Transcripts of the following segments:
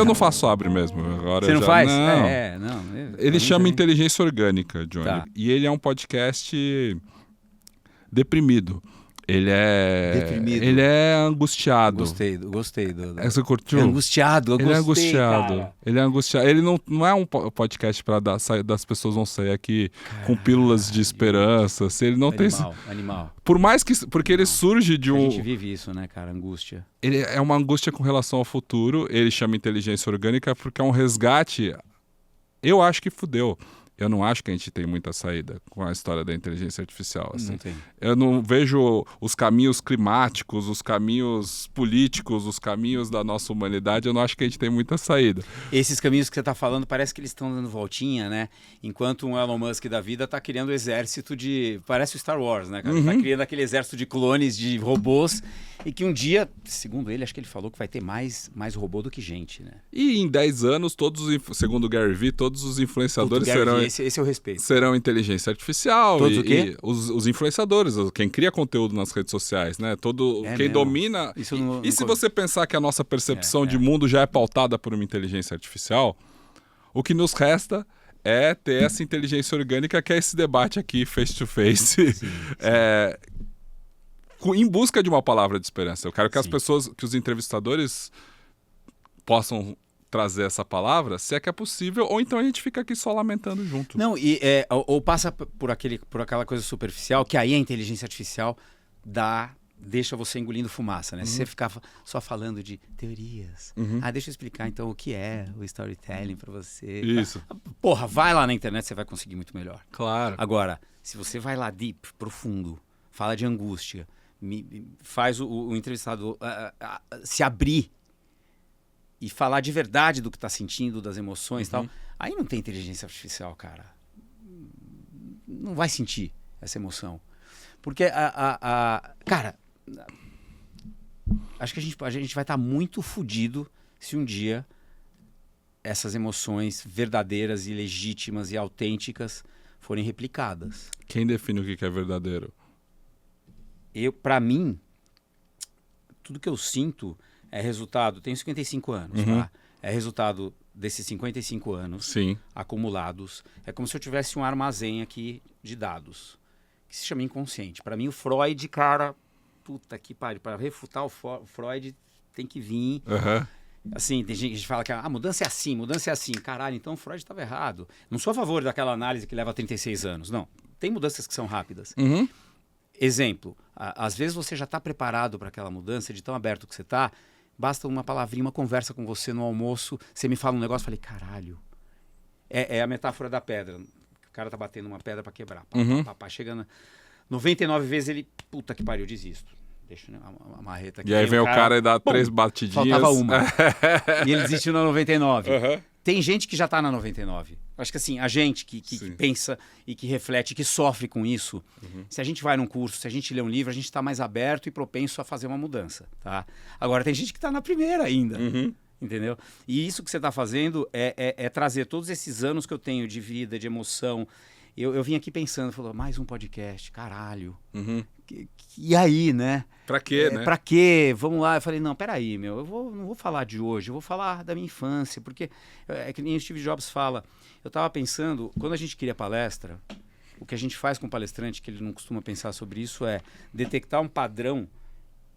não faço Abre mesmo. Agora Você não já... faz? Não. Ele chama também. Inteligência Orgânica, Johnny. Tá. E ele é um podcast deprimido. Ele é... Deprimido. Ele é angustiado. Gostei do... Você curtiu? É angustiado, eu Ele é gostei, angustiado. cara. Ele é angustiado. Ele não é um podcast para das pessoas vão sair aqui com pílulas de esperança. Se ele não tem... Animal. Por mais que... Porque ele surge de A um... gente vive isso, né, cara? Angústia. Ele é uma angústia com relação ao futuro. Ele chama Inteligência Orgânica porque é um resgate. Eu acho que fudeu. Eu não acho que a gente tem muita saída com a história da inteligência artificial. Assim. Não tem. Eu não vejo os caminhos climáticos, os caminhos políticos, os caminhos da nossa humanidade. Eu não acho que a gente tem muita saída. Esses caminhos que você está falando, parece que eles estão dando voltinha, né? Enquanto um Elon Musk da vida está criando um exército de... Parece o Star Wars, né, cara? Está criando aquele exército de clones, de robôs, e que um dia, segundo ele, acho que ele falou que vai ter mais robô do que gente, né? E em 10 anos, segundo o Gary Vee, todos os influenciadores serão... Esse eu respeito. Serão inteligência artificial. Todos o quê? E os influenciadores, quem cria conteúdo nas redes sociais, né? Quem mesmo? domina... Isso E se você pensar que a nossa percepção de mundo já é pautada por uma inteligência artificial, o que nos resta é ter essa inteligência orgânica, que é esse debate aqui, face to face, Sim. em busca de uma palavra de esperança. Eu quero que as pessoas, que os entrevistadores possam trazer essa palavra, se é que é possível, ou então a gente fica aqui só lamentando junto. Não, ou passa por aquela coisa superficial, que aí a inteligência artificial deixa você engolindo fumaça, né? Se você ficar só falando de teorias. Deixa eu explicar então o que é o storytelling pra você. Isso. Porra, vai lá na internet, você vai conseguir muito melhor. Claro. Agora, se você vai lá deep, profundo, fala de angústia, faz o entrevistador se abrir e falar de verdade do que está sentindo, das emoções e tal, aí não tem inteligência artificial, cara. Não vai sentir essa emoção. Porque, cara, acho que a gente vai estar muito fodido se um dia essas emoções verdadeiras e legítimas e autênticas forem replicadas. Quem define o que é verdadeiro? Para mim, tudo que eu sinto é resultado... Tenho 55 anos, tá? É resultado desses 55 anos acumulados. É como se eu tivesse um armazém aqui de dados, que se chama inconsciente. Para mim, o Freud, cara... Puta que pariu. Para refutar o Freud, tem que vir... Assim, tem gente que fala que mudança é assim. Caralho, então o Freud estava errado. Não sou a favor daquela análise que leva 36 anos, não. Tem mudanças que são rápidas. Exemplo, às vezes você já está preparado para aquela mudança, de tão aberto que você está, basta uma palavrinha, uma conversa com você no almoço, você me fala um negócio, eu falei, caralho. É a metáfora da pedra. O cara tá batendo uma pedra para quebrar. Chegando 99 vezes ele, puta que pariu, eu desisto. Deixa a marreta aqui. E aí vem o cara e dá 3 batidinhas. Faltava uma. E ele desistiu na 99. Tem gente que já está na 99. Acho que assim, a gente que pensa e que reflete, que sofre com isso, se a gente vai num curso, se a gente lê um livro, a gente está mais aberto e propenso a fazer uma mudança, tá? Agora, tem gente que está na primeira ainda, entendeu? E isso que você está fazendo é trazer todos esses anos que eu tenho de vida, de emoção. Eu vim aqui pensando, falou, mais um podcast, caralho. E aí, né? Pra quê, né? Pra quê? Vamos lá. Eu falei, não, peraí, meu, não vou falar de hoje, eu vou falar da minha infância, porque é que nem o Steve Jobs fala. Eu tava pensando, quando a gente cria palestra, o que a gente faz com o palestrante, que ele não costuma pensar sobre isso, é detectar um padrão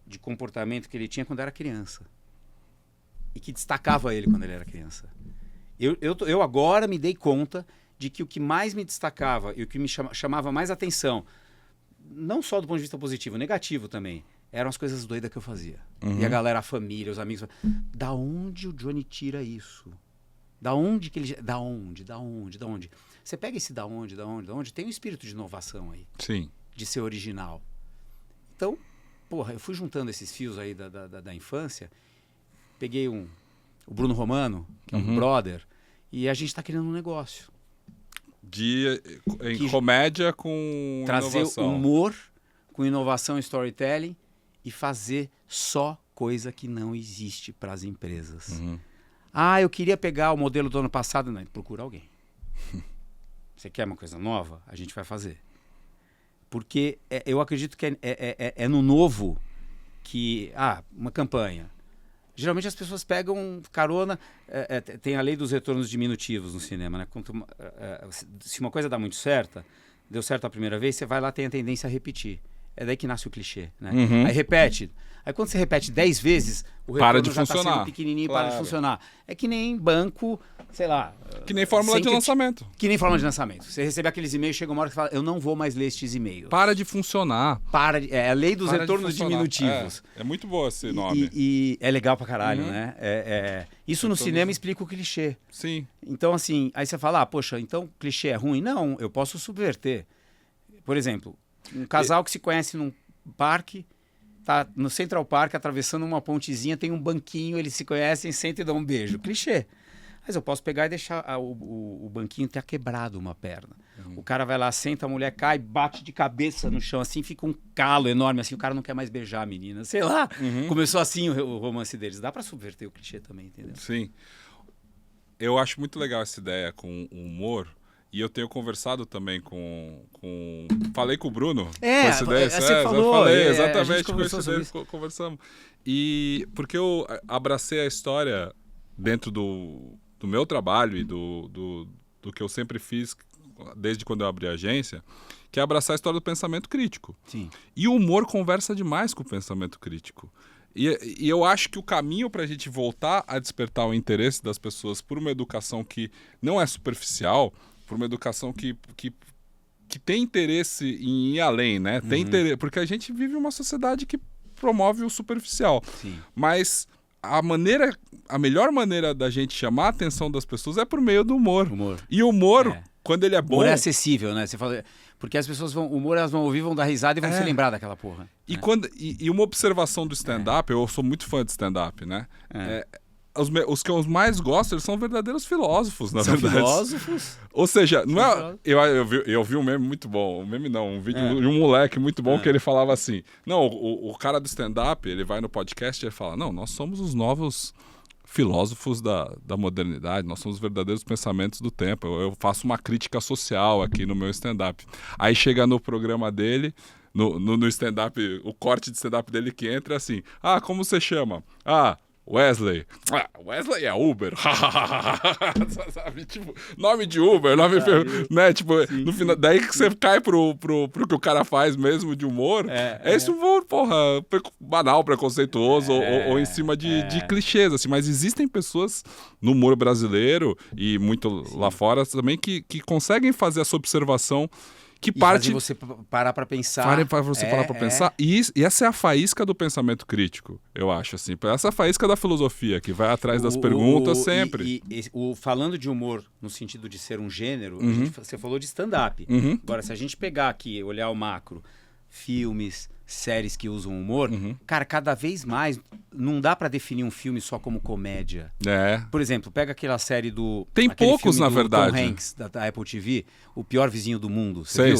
de comportamento que ele tinha quando era criança. E que destacava ele quando ele era criança. Eu agora me dei conta de que o que mais me destacava e o que me chamava mais atenção, não só do ponto de vista positivo, negativo também, eram as coisas doidas que eu fazia. E a galera, a família, os amigos, da onde o Johnny tira isso? Da onde que ele... Da onde? Você pega esse da onde, tem um espírito de inovação aí. Sim. De ser original. Então, porra, eu fui juntando esses fios aí da infância, peguei o Bruno Romano, que é um brother, e a gente tá criando um negócio. Em comédia com trazer inovação. Humor com inovação e storytelling e fazer só coisa que não existe para as empresas. Eu queria pegar o modelo do ano passado. Não, procura alguém. Você quer uma coisa nova? A gente vai fazer. Porque eu acredito que é no novo que... uma campanha. Geralmente as pessoas pegam carona, tem a lei dos retornos diminutivos no cinema, né? Se uma coisa dá muito certa, deu certo a primeira vez, você vai lá, tem a tendência a repetir. É daí que nasce o clichê, né? Aí repete. Aí quando você repete 10 vezes, o retorno já está sendo pequenininho, para de funcionar. É que nem banco, sei lá... Que nem fórmula de lançamento. Que nem fórmula de lançamento. Você recebe aqueles e-mails, chega uma hora que você fala, eu não vou mais ler estes e-mails. Para de funcionar. É a lei dos retornos diminutivos. É muito bom esse nome. E é legal pra caralho, né? Isso no cinema explica o clichê. Sim. Então, assim, aí você fala, poxa, então clichê é ruim? Não, eu posso subverter. Por exemplo, um casal que se conhece num parque, tá no Central Park, atravessando uma pontezinha, tem um banquinho, eles se conhecem, sentam e dão um beijo. Clichê. Mas eu posso pegar e deixar o banquinho ter quebrado uma perna. O cara vai lá, senta, a mulher cai, bate de cabeça no chão, assim, fica um calo enorme, assim, o cara não quer mais beijar a menina. Sei lá, começou assim o romance deles. Dá pra subverter o clichê também, entendeu? Sim. Eu acho muito legal essa ideia com o humor. E eu tenho conversado também com... Falei com o Bruno. Você falou. Falei, exatamente, conversamos. E porque eu abracei a história dentro do meu trabalho e do que eu sempre fiz desde quando eu abri a agência, que é abraçar a história do pensamento crítico. Sim. E o humor conversa demais com o pensamento crítico. E eu acho que o caminho para a gente voltar a despertar o interesse das pessoas por uma educação que não é superficial, por uma educação que tem interesse em ir além, né? Tem interesse, porque a gente vive uma sociedade que promove o superficial. Sim. Mas a melhor maneira da gente chamar a atenção das pessoas é por meio do humor. E o humor, quando ele é bom... O humor é acessível, né? Você fala... Porque as pessoas o humor elas vão ouvir, vão dar risada e vão se lembrar daquela porra. E uma observação do stand-up, eu sou muito fã de stand-up, né? Os que eu mais gosto, eles são verdadeiros filósofos, na verdade. Filósofos? Ou seja, não é, eu vi um meme muito bom, um meme não, um vídeo de um moleque muito bom que ele falava assim, não, o cara do stand-up, ele vai no podcast e ele fala, não, nós somos os novos filósofos da modernidade, nós somos os verdadeiros pensamentos do tempo, eu faço uma crítica social aqui no meu stand-up. Aí chega no programa dele... No stand-up, o corte de stand-up dele que entra assim, como você chama? Wesley. Wesley é Uber. Sabe? Tipo, nome de Uber, né? Tipo, no final, daí que você cai pro que o cara faz mesmo de humor. Esse humor, porra, banal, preconceituoso ou em cima de clichês, assim. Mas existem pessoas no humor brasileiro e muito lá fora também que conseguem fazer essa observação que parte... você parar para pensar. Parar para pensar. E essa é a faísca do pensamento crítico, eu acho, assim. Essa é a faísca da filosofia, que vai atrás das perguntas sempre. Falando de humor no sentido de ser um gênero, você falou de stand-up. Agora, se a gente pegar aqui, olhar o macro, filmes, séries que usam humor, cara, cada vez mais não dá pra definir um filme só como comédia. Por exemplo, pega aquela série do... Tem poucos, na verdade. Tom Hanks, da Apple TV, O Pior Vizinho do Mundo. Sei.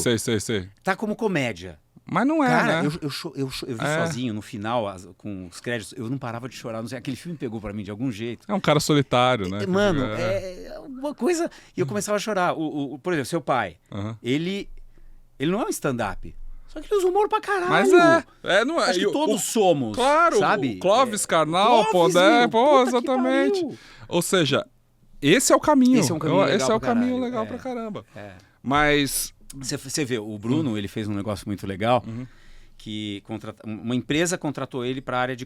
Tá como comédia. Mas não é, cara, né? Eu vi sozinho, no final, com os créditos, eu não parava de chorar. Não sei, aquele filme pegou pra mim de algum jeito. É um cara solitário, né? Mano, é uma coisa... E eu começava a chorar. Por exemplo, seu pai, ele não é um stand-up. Só que ele usa humor pra caralho. Mas não é. Acho que todos somos. Claro, sabe? O Clóvis Karnal, exatamente. Ou seja, esse é o caminho. Esse é um caminho legal pra caramba. Mas... Você vê, o Bruno, ele fez um negócio muito legal, que uma empresa contratou ele pra área de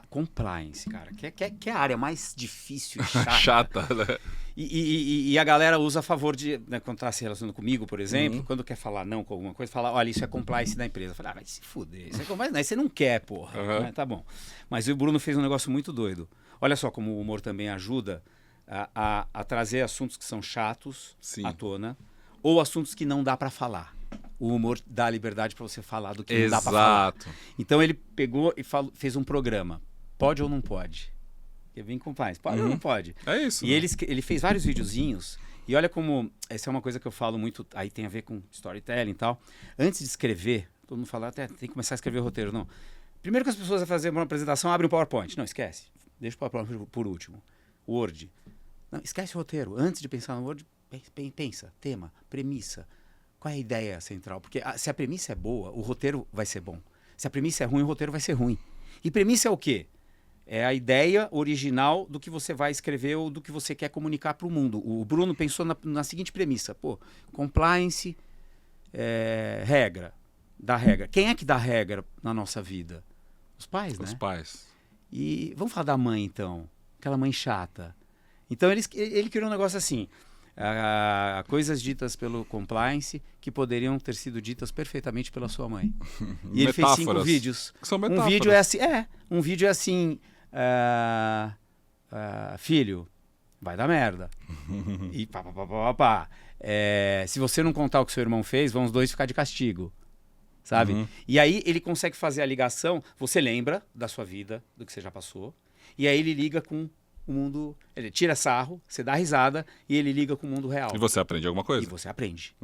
compliance, cara. Que é a área mais difícil e chata. Chata, né? E a galera usa a favor de, né, quando está se relacionando comigo, por exemplo, quando quer falar não com alguma coisa, fala, olha, isso é compliance da empresa. Eu falo, vai se fuder, isso é compliance, não, você não quer, porra. Tá bom. Mas o Bruno fez um negócio muito doido. Olha só como o humor também ajuda a trazer assuntos que são chatos à tona, ou assuntos que não dá para falar. O humor dá liberdade para você falar do que não dá para falar. Então ele pegou e fez um programa. Pode ou não pode? Vem com paz. Pode ou não pode? É isso. E ele fez vários videozinhos. E olha como... Essa é uma coisa que eu falo muito... Aí tem a ver com storytelling e tal. Antes de escrever... Todo mundo fala, até tem que começar a escrever roteiro. Não. Primeiro que as pessoas vão fazer uma apresentação, abrem um PowerPoint. Não, esquece. Deixa o PowerPoint por último. Word. Não, esquece o roteiro. Antes de pensar no Word, pensa. Tema, premissa. Qual é a ideia central? Porque se a premissa é boa, o roteiro vai ser bom. Se a premissa é ruim, o roteiro vai ser ruim. E premissa é o quê? É a ideia original do que você vai escrever ou do que você quer comunicar para o mundo. O Bruno pensou na seguinte premissa. Pô, compliance, regra. Dá regra. Quem é que dá regra na nossa vida? Os pais, né? Os pais. E vamos falar da mãe, então. Aquela mãe chata. Então ele criou um negócio assim. Coisas ditas pelo compliance que poderiam ter sido ditas perfeitamente pela sua mãe. E ele fez 5 vídeos. São metáforas. Um vídeo é assim, filho, vai dar merda. E pá. Se você não contar o que seu irmão fez, vão os dois ficar de castigo. Sabe? E aí ele consegue fazer a ligação, você lembra da sua vida, do que você já passou, e aí ele liga com o mundo, ele tira sarro, você dá risada e ele liga com o mundo real. E você aprende alguma coisa. E você aprende.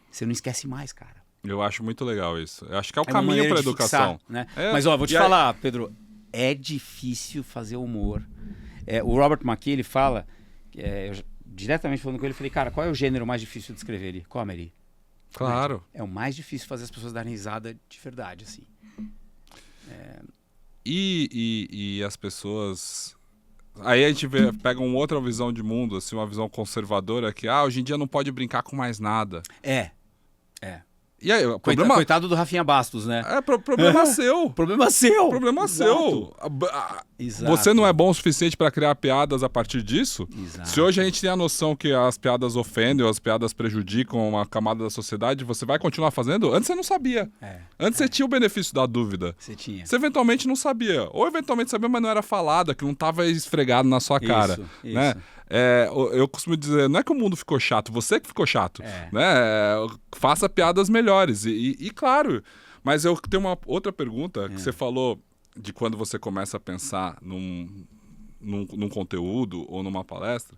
Você não esquece mais, cara. Eu acho muito legal isso. Eu acho que é o caminho para a educação. Fixar, né? Mas ó, vou te falar, Pedro, é difícil fazer humor. O Robert McKee, ele fala, diretamente falando com ele, eu falei, cara, qual é o gênero mais difícil de escrever? Ele, comedy. Claro. É o mais difícil fazer as pessoas darem risada de verdade, assim. E as pessoas... Aí a gente pega uma outra visão de mundo, assim, uma visão conservadora, que hoje em dia não pode brincar com mais nada. E aí, Coitado do Rafinha Bastos, né? Problema seu. Problema seu. Problema seu. Exato. Você não é bom o suficiente para criar piadas a partir disso? Exato. Se hoje a gente tem a noção que as piadas ofendem ou as piadas prejudicam uma camada da sociedade, você vai continuar fazendo? Antes você não sabia. Antes você tinha o benefício da dúvida. Você tinha. Você eventualmente não sabia. Ou eventualmente sabia, mas não era falada, que não estava esfregado na sua cara. Isso. Né? Eu costumo dizer, não é que o mundo ficou chato, você que ficou chato. Né? Faça piadas melhores. E claro, mas eu tenho uma outra pergunta que você falou de quando você começa a pensar num conteúdo ou numa palestra,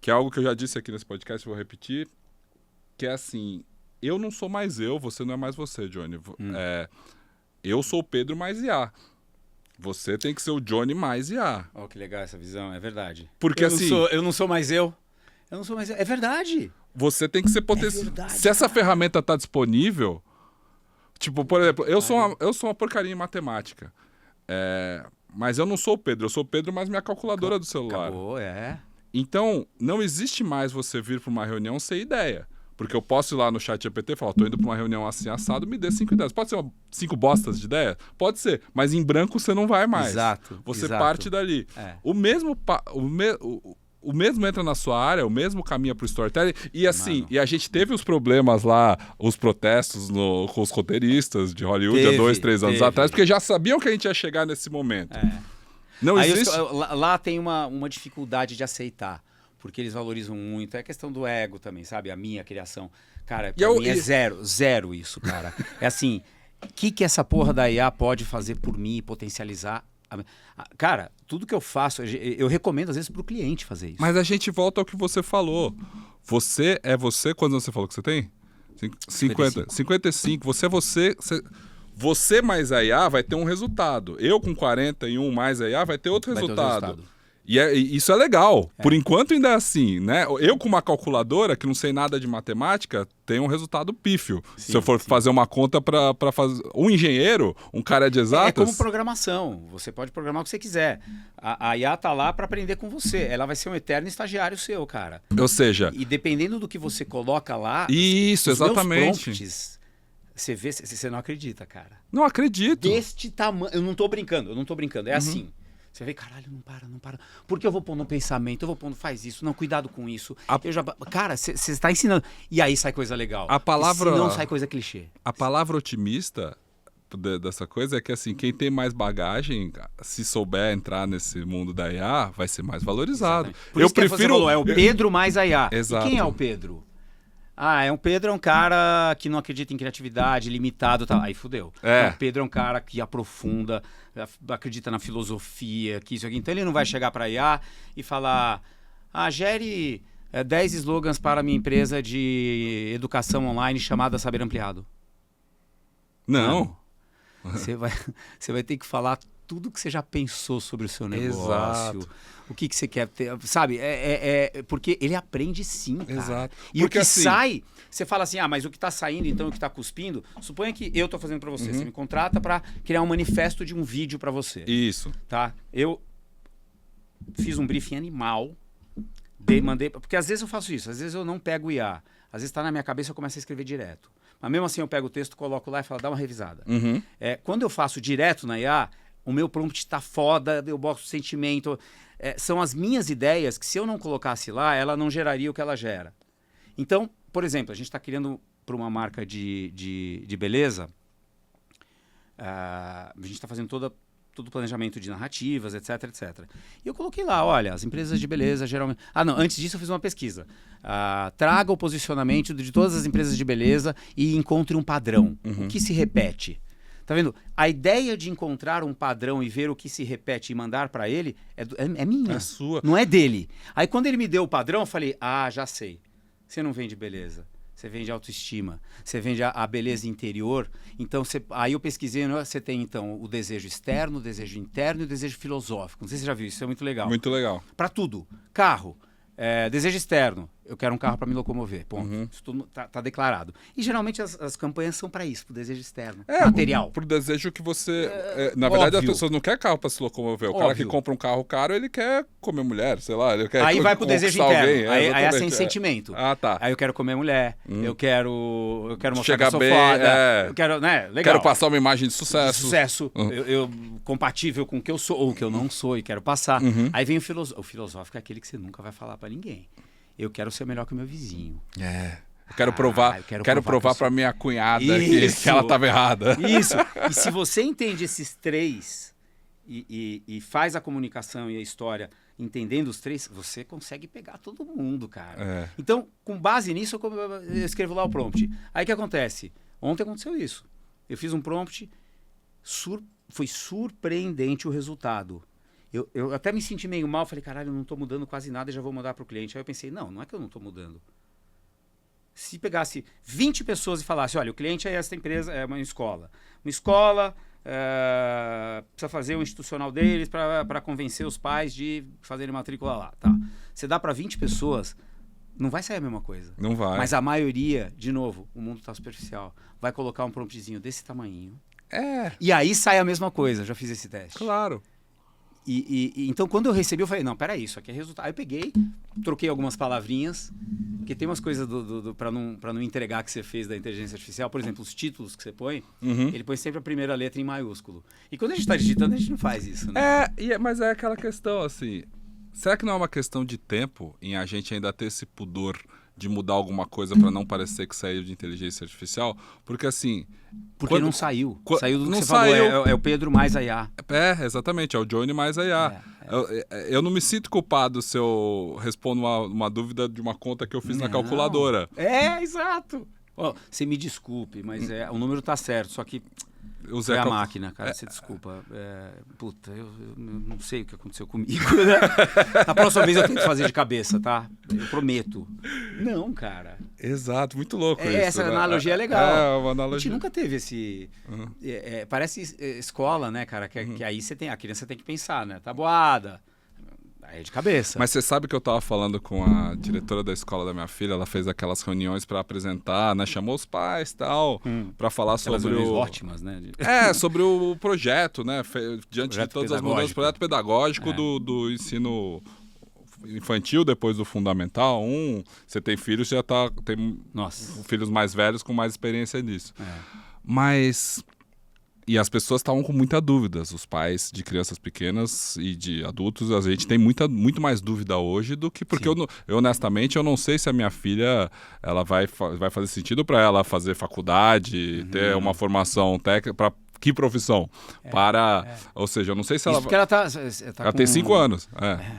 que é algo que eu já disse aqui nesse podcast, vou repetir, que é assim, eu não sou mais eu, você não é mais você, Johnny. Eu sou o Pedro mais IA. Você tem que ser o Johnny mais IA. Ó, que legal essa visão, é verdade. Porque eu não sou mais eu. Eu não sou mais eu. É verdade. Você tem que ser potencial. Se essa ferramenta está disponível, tipo, por exemplo, eu sou uma porcaria em matemática. Mas eu não sou o Pedro, eu sou o Pedro, mas minha calculadora do celular. Acabou, Então, não existe mais você vir para uma reunião sem ideia. Porque eu posso ir lá no chat GPT e falar, tô indo para uma reunião assim assado, me dê 5 ideias. Pode ser 5 bostas de ideia? Pode ser, mas em branco você não vai mais. Exato. Você parte dali. O mesmo entra na sua área, o mesmo caminha pro storytelling. E assim, e a gente teve os problemas lá, os protestos com os roteiristas de Hollywood há 2, 3 anos atrás, porque já sabiam que a gente ia chegar nesse momento. Não existe... Lá tem uma dificuldade de aceitar. Porque eles valorizam muito. É questão do ego também, sabe? A minha criação. Cara, pra mim é zero isso, cara. É assim, o que essa porra da IA pode fazer por mim e potencializar? Cara, tudo que eu faço, eu recomendo às vezes pro cliente fazer isso. Mas a gente volta ao que você falou. Você é você, quantos anos você falou que você tem? 55. Você é você... Você mais a IA vai ter um resultado. Eu com 41 mais a IA vai ter outro resultado. E isso é legal. Por enquanto ainda é assim, né? Eu com uma calculadora, que não sei nada de matemática, tenho um resultado pífio. Se eu for fazer uma conta para fazer... Um engenheiro, um cara de exatas... É como programação. Você pode programar o que você quiser. A IA tá lá para aprender com você. Ela vai ser um eterno estagiário seu, cara. Ou seja... E dependendo do que você coloca lá... Isso, exatamente. Prompts, você vê, você não acredita, cara. Não acredito. Deste tamanho... Eu não tô brincando. É assim... Você vê, caralho, não para. Porque eu vou pondo um pensamento, eu vou pondo, faz isso, não, cuidado com isso. Cara, você está ensinando. E aí sai coisa legal. A palavra... Não sai coisa clichê. A palavra otimista dessa coisa é que, assim, quem tem mais bagagem, se souber entrar nesse mundo da IA, vai ser mais valorizado. Eu prefiro... é o Pedro mais a IA. Exato. E quem é o Pedro? O Pedro é um cara que não acredita em criatividade, limitado, tá? Aí fudeu. O Pedro é um cara que aprofunda, acredita na filosofia, que isso aqui. Então ele não vai chegar para a IA e falar, gere 10 slogans para a minha empresa de educação online chamada Saber Ampliado. Não. Você vai ter que falar tudo que você já pensou sobre o seu negócio. Exato. O que você quer ter, sabe? Porque ele aprende sim, cara. Exato. E porque o que sai, você fala assim, mas o que tá saindo, então, o que tá cuspindo, suponha que eu tô fazendo para você. Você me contrata para criar um manifesto de um vídeo para você. Isso. Tá? Eu fiz um briefing animal, mandei, porque às vezes eu faço isso, às vezes eu não pego o IA, às vezes está na minha cabeça e eu começo a escrever direto. Mas mesmo assim eu pego o texto, coloco lá e falo, dá uma revisada. Quando eu faço direto na IA, o meu prompt está foda, eu boto sentimento. São as minhas ideias que se eu não colocasse lá, ela não geraria o que ela gera. Então, por exemplo, a gente está criando para uma marca de beleza, a gente está fazendo todo o planejamento de narrativas, etc, etc. E eu coloquei lá, olha, as empresas de beleza geralmente... não, antes disso eu fiz uma pesquisa. Traga o posicionamento de todas as empresas de beleza e encontre um padrão. O que se repete? Tá vendo? A ideia de encontrar um padrão e ver o que se repete e mandar para ele é minha. É sua. Não é dele. Aí quando ele me deu o padrão, eu falei, já sei. Você não vende beleza. Você vende autoestima, você vende a beleza interior. Então, aí eu pesquisei, você tem então o desejo externo, o desejo interno e o desejo filosófico. Não sei se você já viu, isso é muito legal. Muito legal. Para tudo. Carro, desejo externo, eu quero um carro para me locomover, ponto. Isso tudo tá declarado. E geralmente as campanhas são para isso, para o desejo externo, material. Para o desejo que você... na verdade, as pessoas não querem carro para se locomover. O cara que compra um carro caro, ele quer comer mulher, sei lá. Ele quer aí vai para o desejo interno. Aí é sem sentimento. Tá. Aí eu quero comer mulher, eu quero mostrar chegar que eu sou bem, foda, eu quero, legal. Quero passar uma imagem de sucesso. Eu compatível com o que eu sou ou o que eu não sou e quero passar. Aí vem o filosófico, é aquele que você nunca vai falar para ninguém. Eu quero ser melhor que o meu vizinho. Eu quero provar, quero provar para minha cunhada que ela estava errada. Isso. E se você entende esses três e faz a comunicação e a história entendendo os três, você consegue pegar todo mundo, cara. Então, com base nisso, eu escrevo lá o prompt. Aí o que acontece? Ontem aconteceu isso. Eu fiz um prompt, foi surpreendente o resultado. Eu até me senti meio mal, falei, caralho, eu não estou mudando quase nada e já vou mandar para o cliente. Aí eu pensei, não é que eu não estou mudando. Se pegasse 20 pessoas e falasse, olha, o cliente é essa empresa, é uma escola. Uma escola precisa fazer o institucional deles para convencer os pais de fazerem matrícula lá. Tá. Você dá para 20 pessoas, não vai sair a mesma coisa. Não vai. Mas a maioria, de novo, o mundo está superficial, vai colocar um promptzinho desse tamanhinho. E aí sai a mesma coisa, já fiz esse teste. Claro. Então, quando eu recebi, eu falei, não, peraí, isso aqui é resultado. Aí eu peguei, troquei algumas palavrinhas, porque tem umas coisas para não entregar que você fez da inteligência artificial. Por exemplo, os títulos que você põe, ele põe sempre a primeira letra em maiúsculo. E quando a gente está digitando, a gente não faz isso, né? Mas é aquela questão, assim, será que não é uma questão de tempo em a gente ainda ter esse pudor de mudar alguma coisa para não parecer que saiu de inteligência artificial? Porque assim... Porque não saiu. Saiu do que você falou, é o Pedro mais a IA. Exatamente, é o Johnny mais a IA. Eu não me sinto culpado se eu respondo uma dúvida de uma conta que eu fiz na calculadora. Exato. Você me desculpe, mas o número tá certo, só que... Foi a máquina, cara, você desculpa. Puta, eu não sei o que aconteceu comigo, né? A próxima vez eu tento fazer de cabeça, tá? Eu prometo. Não, cara. Exato, muito louco isso. Essa analogia é legal. Uma analogia. A gente nunca teve esse... parece escola, né, cara? Que aí a criança tem que pensar, né? Tabuada. Aí é de cabeça. Mas você sabe que eu tava falando com a diretora da escola da minha filha, ela fez aquelas reuniões para apresentar, né? Chamou os pais e tal, para falar aquelas sobre ótimas, né? Sobre o projeto, né? Diante de todas as mudanças, o projeto pedagógico do ensino infantil, depois do fundamental. Você tem filhos, tem filhos mais velhos com mais experiência nisso. Mas... E as pessoas estavam com muita dúvidas, os pais de crianças pequenas e de adultos, a gente tem muito mais dúvida hoje do que... Porque eu honestamente, eu não sei se a minha filha ela vai fazer sentido para ela fazer faculdade, ter uma formação técnica, para que profissão? Ou seja, eu não sei se ela... Porque ela ela tem 5 anos.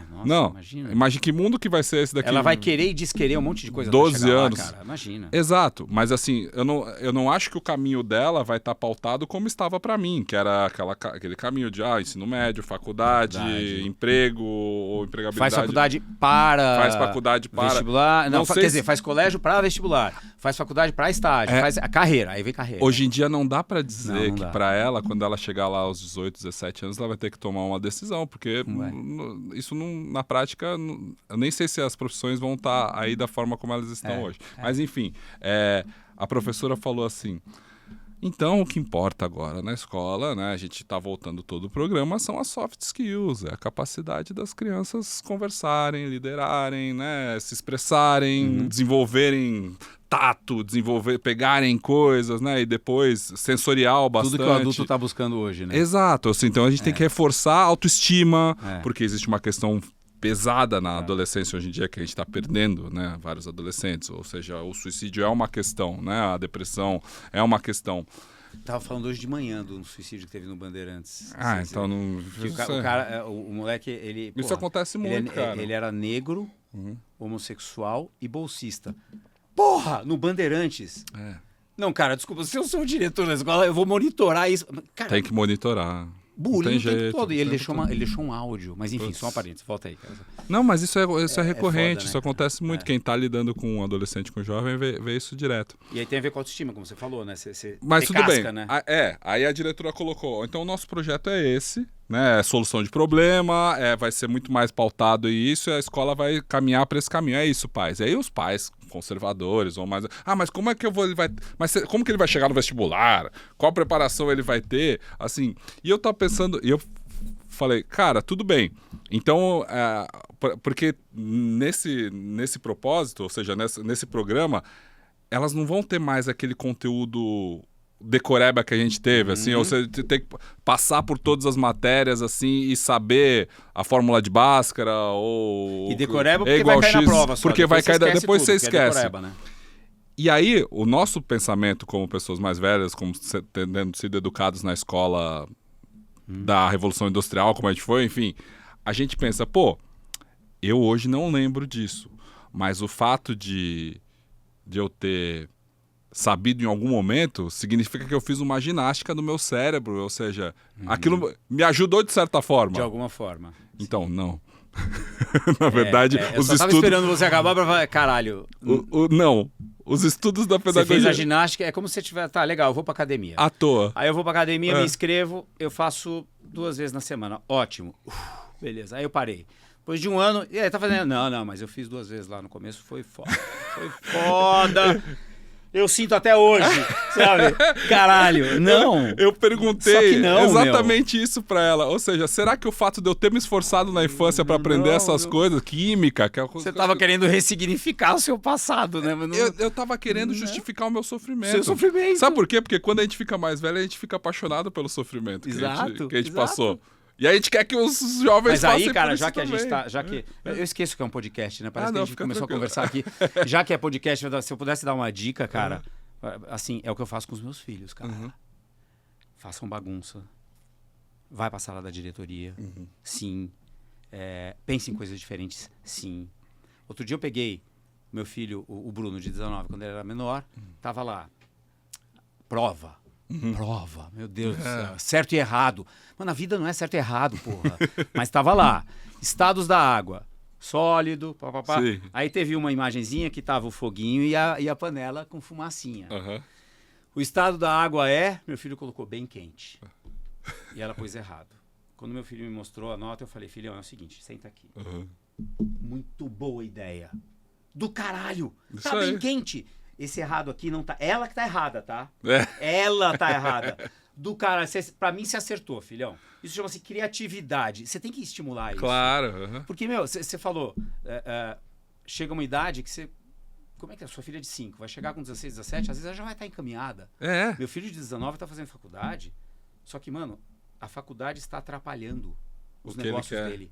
Nossa, não, imagina. Imagina que mundo que vai ser esse daqui. Ela vai querer e desquerer um monte de coisa. 12 anos. Lá, cara. Imagina. Exato, mas assim, eu não acho que o caminho dela vai estar pautado como estava para mim, que era aquele caminho de ensino médio, faculdade, emprego ou empregabilidade. Faz faculdade para vestibular. Não, quer dizer, faz colégio para vestibular, faz faculdade para estágio, faz a carreira, aí vem carreira. Hoje em dia não dá para dizer que para ela, quando ela chegar lá aos 18, 17 anos, ela vai ter que tomar uma decisão, porque isso não, na prática, eu nem sei se as profissões vão estar aí da forma como elas estão hoje. Mas enfim, a professora falou assim, Então, o que importa agora na escola, né, a gente está voltando todo o programa, são as soft skills, é a capacidade das crianças conversarem, liderarem, né, se expressarem, desenvolverem tato, pegarem coisas, né, e depois sensorial bastante. Tudo que o adulto está buscando hoje, né? Exato, assim, então a gente tem que reforçar a autoestima, porque existe uma questão pesada na adolescência hoje em dia, que a gente está perdendo, né, vários adolescentes, ou seja, o suicídio é uma questão, né, a depressão é uma questão. Tava falando hoje de manhã do suicídio que teve no Bandeirantes. Então não... O moleque, ele... Isso acontece muito, cara. Ele era negro, homossexual e bolsista. Porra! No Bandeirantes. Não, cara, desculpa, se eu sou o diretor da escola, eu vou monitorar isso. Cara, tem que monitorar. Bullying o tempo todo. E ele deixou um áudio. Mas enfim, só um parênteses. Volta aí, cara. Não, mas isso é recorrente. Foda, né? Isso acontece muito. Quem tá lidando com um adolescente, com um jovem, vê isso direto. E aí tem a ver com a autoestima, como você falou, né? Mas tudo bem. Né? Aí a diretora colocou. Então o nosso projeto é esse, né? É solução de problema, vai ser muito mais pautado isso, e a escola vai caminhar para esse caminho. É isso, pais. E aí os pais conservadores ou mais... mas como é que como que ele vai chegar no vestibular? Qual preparação ele vai ter? Assim, e eu tava pensando... E eu falei, cara, tudo bem. Então, porque nesse propósito, ou seja, nesse programa, elas não vão ter mais aquele conteúdo decoreba que a gente teve, assim, ou você tem que passar por todas as matérias, assim, e saber a fórmula de Bhaskara, ou... E decoreba porque vai cair na prova só. Porque vai cair, depois você esquece. Decoreba, né? E aí, o nosso pensamento como pessoas mais velhas, como tendo sido educados na escola da Revolução Industrial, como a gente foi, enfim, a gente pensa, eu hoje não lembro disso, mas o fato de eu ter sabido em algum momento significa que eu fiz uma ginástica no meu cérebro, ou seja, aquilo me ajudou de certa forma. De alguma forma. Então, não. Na verdade, eu só tava esperando você acabar pra falar, caralho. Não. Os estudos da pedagogia... Você fez a ginástica, é como se você tiver... Tá, legal, eu vou pra academia. À toa. Aí eu vou pra academia, me inscrevo, eu faço 2 vezes na semana. Ótimo. Beleza, aí eu parei. Depois de um ano... E aí, tá fazendo... Não, mas eu fiz 2 vezes lá no começo, foi foda. Foi foda. Eu sinto até hoje, sabe? Caralho, não. Eu perguntei Só que não, exatamente isso pra ela. Ou seja, será que o fato de eu ter me esforçado na infância pra aprender essas coisas, química... Você tava querendo ressignificar o seu passado, né? Mas não... eu tava querendo justificar o meu sofrimento. Seu sofrimento. Sabe por quê? Porque quando a gente fica mais velho, a gente fica apaixonado pelo sofrimento que a gente passou. E aí a gente quer que os jovens façam. Mas aí, cara, já que a gente tá... Eu esqueço que é um podcast, né? Parece que a gente começou a conversar aqui. Já que é podcast, se eu pudesse dar uma dica, cara... Assim, é o que eu faço com os meus filhos, cara. Façam bagunça. Vai pra sala da diretoria. Sim. Pense em coisas diferentes. Sim. Outro dia eu peguei meu filho, o Bruno, de 19, quando ele era menor. Tava lá. Prova. Prova, meu Deus do céu. Certo e errado. Mano, a vida não é certo e errado, porra. Mas tava lá. Estados da água. Sólido, papapá. Aí teve uma imagenzinha que tava o foguinho e a panela com fumacinha. O estado da água meu filho colocou bem quente. E ela pôs errado. Quando meu filho me mostrou a nota, eu falei, filhão, é o seguinte, senta aqui. Muito boa ideia. Do caralho. Tá bem quente. Esse errado aqui não tá... Ela que tá errada, tá? Ela tá errada. Do cara, pra mim, você acertou, filhão. Isso chama-se criatividade. Você tem que estimular isso. Claro. Porque, meu, você falou... chega uma idade que você... Como é que é? Sua filha é de 5, vai chegar com 16, 17, às vezes ela já vai estar encaminhada. Meu filho de 19 tá fazendo faculdade, só que, mano, a faculdade está atrapalhando os negócios dele.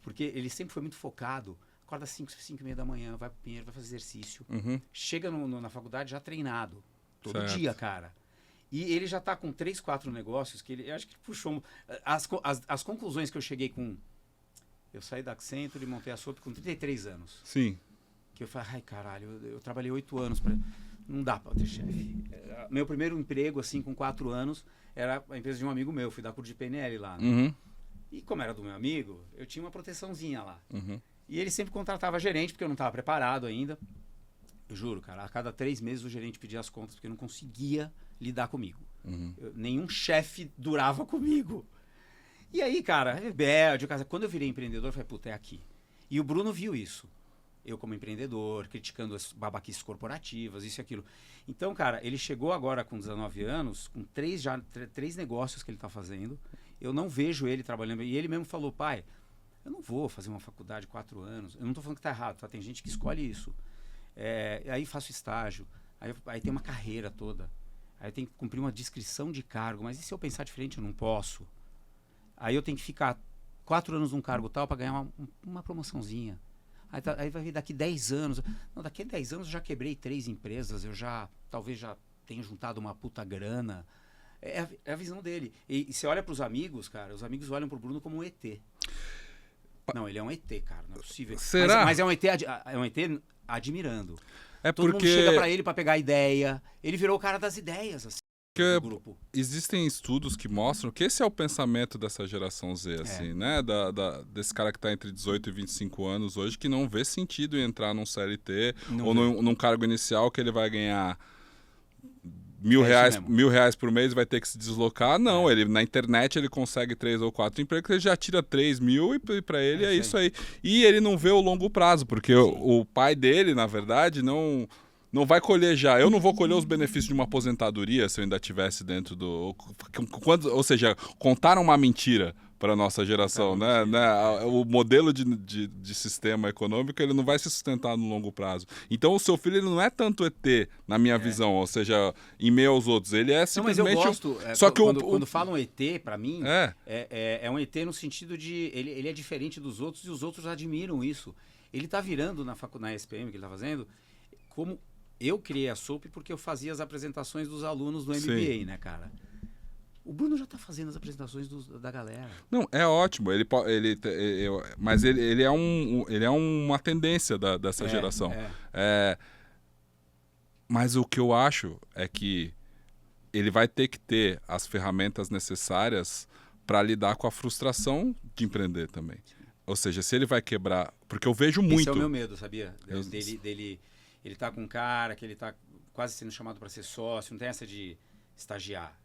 Porque ele sempre foi muito focado... Acorda às 5h30 da manhã, vai pro Pinheiro, vai fazer exercício. Chega na faculdade já treinado. Todo dia, cara. E ele já tá com 3, 4 negócios que eu acho que puxou... As conclusões que eu cheguei com... Eu saí da Accenture e montei a SOP com 33 anos. Sim. Que eu falei, ai, caralho, eu trabalhei 8 anos pra... Não dá pra ter chefe. Meu primeiro emprego, assim, com 4 anos, era a empresa de um amigo meu. Fui dar curso de PNL lá. Né? E como era do meu amigo, eu tinha uma proteçãozinha lá. E ele sempre contratava gerente, porque eu não estava preparado ainda. Eu juro, cara, a cada 3 meses o gerente pedia as contas, porque eu não conseguia lidar comigo. Nenhum chefe durava comigo. E aí, cara, rebelde, quando eu virei empreendedor, eu falei, puta, é aqui. E o Bruno viu isso. eu como empreendedor, criticando as babaquices corporativas, isso e aquilo. Então, cara, ele chegou agora com 19 anos, com três negócios que ele está fazendo. Eu não vejo ele trabalhando. E ele mesmo falou, pai, eu não vou fazer uma faculdade de 4 anos. Eu não estou falando que está errado, tá? Tem gente que escolhe isso. Aí faço estágio, aí tem uma carreira toda. Aí eu tenho que cumprir uma descrição de cargo. Mas e se eu pensar diferente? Eu não posso. Aí eu tenho que ficar 4 anos num cargo tal para ganhar uma promoçãozinha. Aí vai vir daqui 10 anos. Não, daqui a 10 anos eu já quebrei 3 empresas, talvez já tenha juntado uma puta grana. É a visão dele. E você olha pros amigos, cara, os amigos olham pro Bruno como um ET. Não, ele é um ET, cara, não é possível. Será? Mas é um ET admirando. Todo mundo chega pra ele pra pegar ideia. Ele virou o cara das ideias, assim. Porque existem estudos que mostram que esse é o pensamento dessa geração Z, assim, né? Desse cara que está entre 18 e 25 anos hoje, que não vê sentido em entrar num CLT ou num cargo inicial que ele vai ganhar R$1.000 por mês e vai ter que se deslocar. Não, ele na internet ele consegue 3 ou 4 empregos, ele já tira 3 mil e para ele é isso aí. E ele não vê o longo prazo, porque o pai dele, na verdade, não vai colher já. Eu não vou colher os benefícios de uma aposentadoria se eu ainda estivesse dentro do... Ou seja, contaram uma mentira para a nossa geração, né? O modelo de sistema econômico ele não vai se sustentar no longo prazo. Então o seu filho ele não é tanto ET, na minha visão, ou seja, em meio aos outros. Ele é simplesmente... Não, mas eu gosto. Só que quando falam ET, para mim, é um ET no sentido de... Ele é diferente dos outros e os outros admiram isso. Ele está virando na SPM que ele está fazendo como... Eu criei a SOAP porque eu fazia as apresentações dos alunos do MBA, né, cara? O Bruno já tá fazendo as apresentações da galera. Não, é ótimo. Mas ele é uma tendência dessa geração. Mas o que eu acho é que ele vai ter que ter as ferramentas necessárias para lidar com a frustração de empreender também. Ou seja, se ele vai quebrar... Porque eu vejo muito... Esse é o meu medo, sabia? Ele tá com um cara que ele tá quase sendo chamado para ser sócio, não tem essa de estagiar.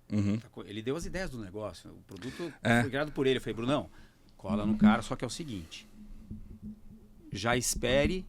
Ele deu as ideias do negócio, o produto foi criado por ele. Eu falei, Brunão, cola no cara, só que é o seguinte, já espere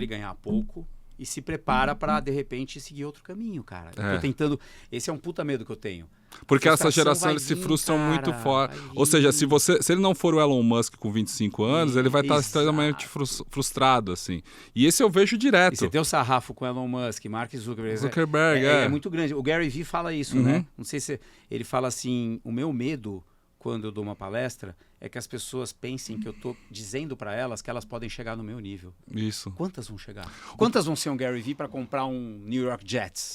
ganhar pouco e se prepara para de repente seguir outro caminho, cara. Eu tô tentando, esse é um puta medo que eu tenho. Porque essa geração eles se frustram muito forte. Ou seja, se ele não for o Elon Musk com 25 anos, ele vai estar extremamente frustrado, assim. E esse eu vejo direto. E você tem o sarrafo com Elon Musk, Mark Zuckerberg. É muito grande. O Gary Vee fala isso, né? Não sei se... Ele fala assim, o meu medo, quando eu dou uma palestra, é que as pessoas pensem que eu tô dizendo para elas que elas podem chegar no meu nível. Isso. Quantas vão chegar? Quantas vão ser um Gary Vee para comprar um New York Jets?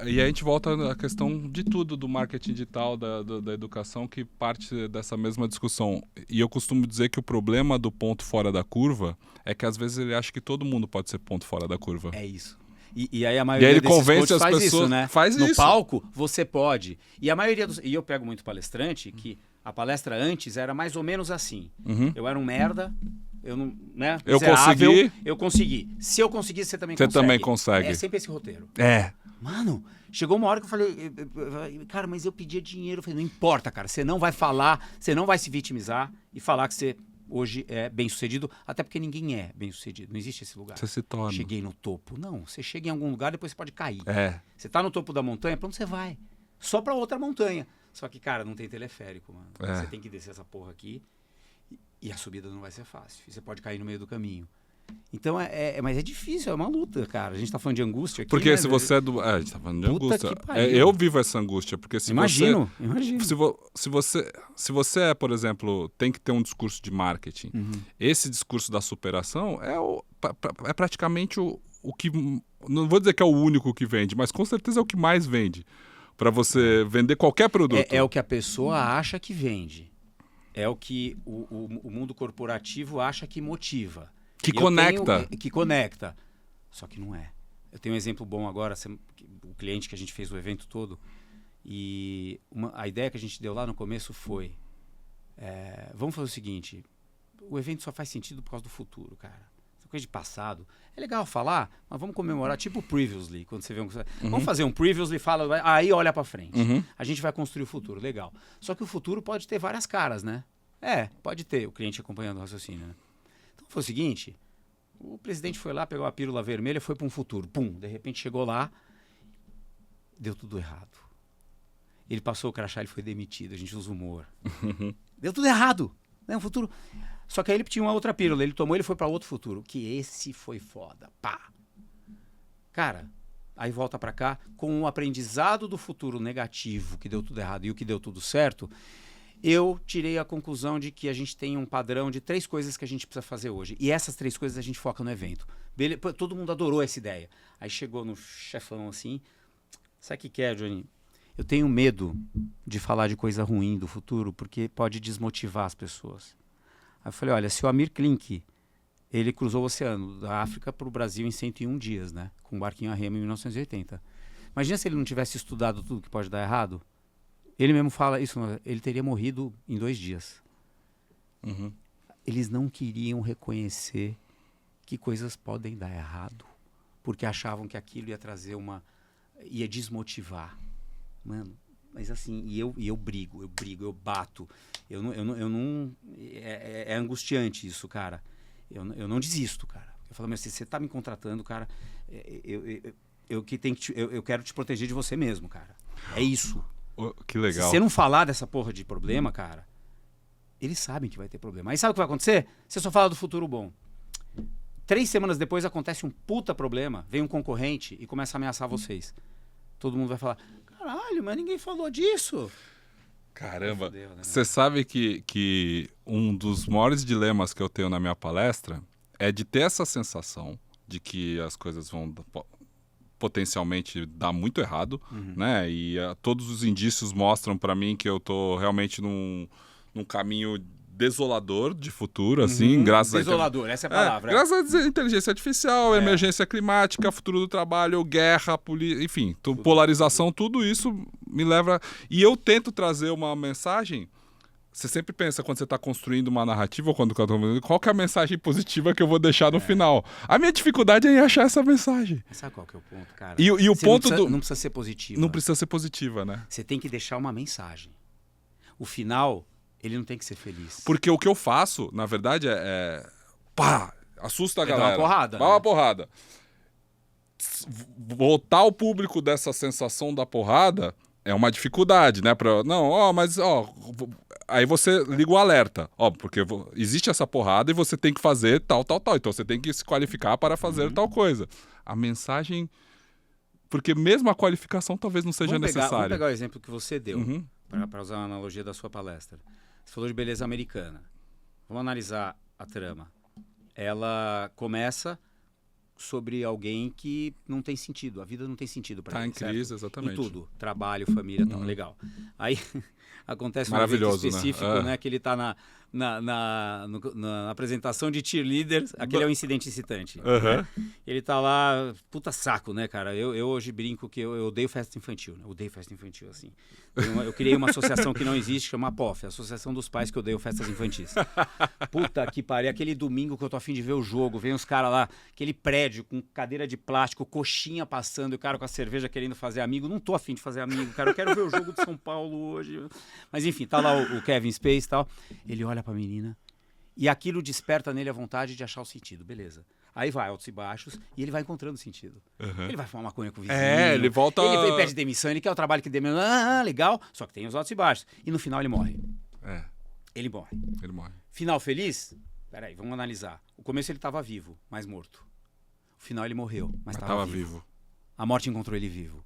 E a gente volta à questão de tudo, do marketing digital, da educação, que parte dessa mesma discussão. E eu costumo dizer que o problema do ponto fora da curva é que às vezes ele acha que todo mundo pode ser ponto fora da curva. É isso. E aí a maioria ele convence as pessoas, isso, né? Faz no isso. palco, você pode. E a maioria E eu pego muito palestrante que a palestra antes era mais ou menos assim. Eu era um merda, eu não, né? Eu consegui. Se eu conseguir, você também consegue. Você também consegue. É sempre esse roteiro. Mano, chegou uma hora que eu falei, cara, mas eu pedia dinheiro. Eu falei, não importa, cara, você não vai falar, você não vai se vitimizar e falar que você hoje é bem sucedido, até porque ninguém é bem sucedido, não existe esse lugar. Você se torna. Cheguei no topo. Não, você chega em algum lugar, depois você pode cair. Você tá no topo da montanha, pra onde você vai? Só pra outra montanha. Só que, cara, não tem teleférico, mano. Você tem que descer essa porra aqui e a subida não vai ser fácil. Você pode cair no meio do caminho. Então, mas é difícil, é uma luta, cara. A gente tá falando de angústia aqui. Porque se você é do... a gente tá falando de angústia. Eu vivo essa angústia, porque se Imagino. Se você é, por exemplo, tem que ter um discurso de marketing, esse discurso da superação é praticamente o que... Não vou dizer que é o único que vende, mas com certeza é o que mais vende. Para você vender qualquer produto. É o que a pessoa acha que vende. É o que o mundo corporativo acha que motiva. Que conecta. Que conecta. Só que não é. Eu tenho um exemplo bom agora, o cliente que a gente fez o evento todo, e a ideia que a gente deu lá no começo foi, vamos fazer o seguinte, o evento só faz sentido por causa do futuro, cara. Essa coisa de passado. É legal falar, mas vamos comemorar, tipo o Previously, quando você vê vamos fazer um Previously, fala, aí olha pra frente. A gente vai construir o futuro, legal. Só que o futuro pode ter várias caras, né? Pode ter, o cliente acompanhando o raciocínio, né? Foi o seguinte, o presidente foi lá, pegou a pílula vermelha e foi para um futuro. Pum, de repente chegou lá, deu tudo errado. Ele passou o crachá, ele foi demitido, a gente usa humor. Deu tudo errado, né? Um futuro... Só que aí ele tinha uma outra pílula, ele tomou, ele foi para outro futuro. Que esse foi foda, pá. Cara, aí volta para cá, com o aprendizado do futuro negativo, que deu tudo errado, e o que deu tudo certo, eu tirei a conclusão de que a gente tem um padrão de 3 coisas que a gente precisa fazer hoje. E essas 3 coisas a gente foca no evento. Todo mundo adorou essa ideia. Aí chegou no chefão assim, sabe o que é, Johnny? Eu tenho medo de falar de coisa ruim do futuro, porque pode desmotivar as pessoas. Aí eu falei, olha, se o Amir Klink, ele cruzou o oceano da África para o Brasil em 101 dias, né? Com um barquinho a remo em 1980. Imagina se ele não tivesse estudado tudo que pode dar errado. Ele mesmo fala isso, ele teria morrido em 2 dias. Uhum. Eles não queriam reconhecer que coisas podem dar errado, porque achavam que aquilo ia trazer ia desmotivar. Mano, mas assim, e eu brigo, eu bato. Eu não é angustiante isso, cara. Eu não desisto, cara. Eu falo, mas se você tá me contratando, cara, eu quero te proteger de você mesmo, cara. É isso. Que legal. Se você não falar dessa porra de problema, cara, eles sabem que vai ter problema. Aí sabe o que vai acontecer? Você só fala do futuro bom. 3 semanas depois acontece um puta problema, vem um concorrente e começa a ameaçar vocês. Todo mundo vai falar, caralho, mas ninguém falou disso. Caramba, você sabe que um dos maiores dilemas que eu tenho na minha palestra é de ter essa sensação de que as coisas vão potencialmente dar muito errado, né? E todos os indícios mostram para mim que eu tô realmente num caminho desolador de futuro, assim, graças desolador, essa é a palavra. Graças à inteligência artificial, emergência climática, futuro do trabalho, guerra, enfim, polarização, tudo isso me leva... E eu tento trazer uma mensagem... Você sempre pensa, quando você está construindo uma narrativa, ou qual que é a mensagem positiva que eu vou deixar no final? A minha dificuldade é em achar essa mensagem. Sabe qual que é o ponto, cara? E o ponto não precisa ser positiva. Não precisa ser positiva, né? Você tem que deixar uma mensagem. O final, ele não tem que ser feliz. Porque o que eu faço, na verdade, pá, assusta a galera. Dá uma porrada. Dá uma porrada. Botar o público dessa sensação da porrada é uma dificuldade, né? Aí você liga o alerta, porque existe essa porrada e você tem que fazer tal. Então você tem que se qualificar para fazer tal coisa. A mensagem... Porque mesmo a qualificação talvez não seja necessária. Vamos pegar o exemplo que você deu, para usar a analogia da sua palestra. Você falou de beleza americana. Vamos analisar a trama. Ela começa sobre alguém que não tem sentido. A vida não tem sentido para ele. Tá em crise, exatamente. Em tudo. Trabalho, família, tal. Legal. Aí acontece um evento específico, né? Que ele está na apresentação de cheerleaders. Aquele é um incidente excitante. Né? Ele tá lá, puta saco, né, cara? Eu hoje brinco que eu odeio festa infantil, né? Eu odeio festa infantil, assim. Eu criei uma associação que não existe, chama APOF, Associação dos Pais que Odeiam Festas Infantis. Puta que pariu, aquele domingo que eu tô a fim de ver o jogo, vem os caras lá, aquele prédio com cadeira de plástico, coxinha passando, e o cara com a cerveja querendo fazer amigo. Não tô a fim de fazer amigo, cara. Eu quero ver o jogo de São Paulo hoje. Mas enfim, tá lá o Kevin Space e tal. Ele olha pra menina e aquilo desperta nele a vontade de achar o sentido, beleza. Aí vai, altos e baixos, e ele vai encontrando sentido. Ele vai fumar maconha com o vizinho. Ele volta... Ele pede demissão, ele quer o trabalho que dê menos. Legal, só que tem os altos e baixos. E no final ele morre. Ele morre. Final feliz? Peraí, vamos analisar. O começo ele estava vivo, mas morto. O final ele morreu, mas estava vivo. A morte encontrou ele vivo.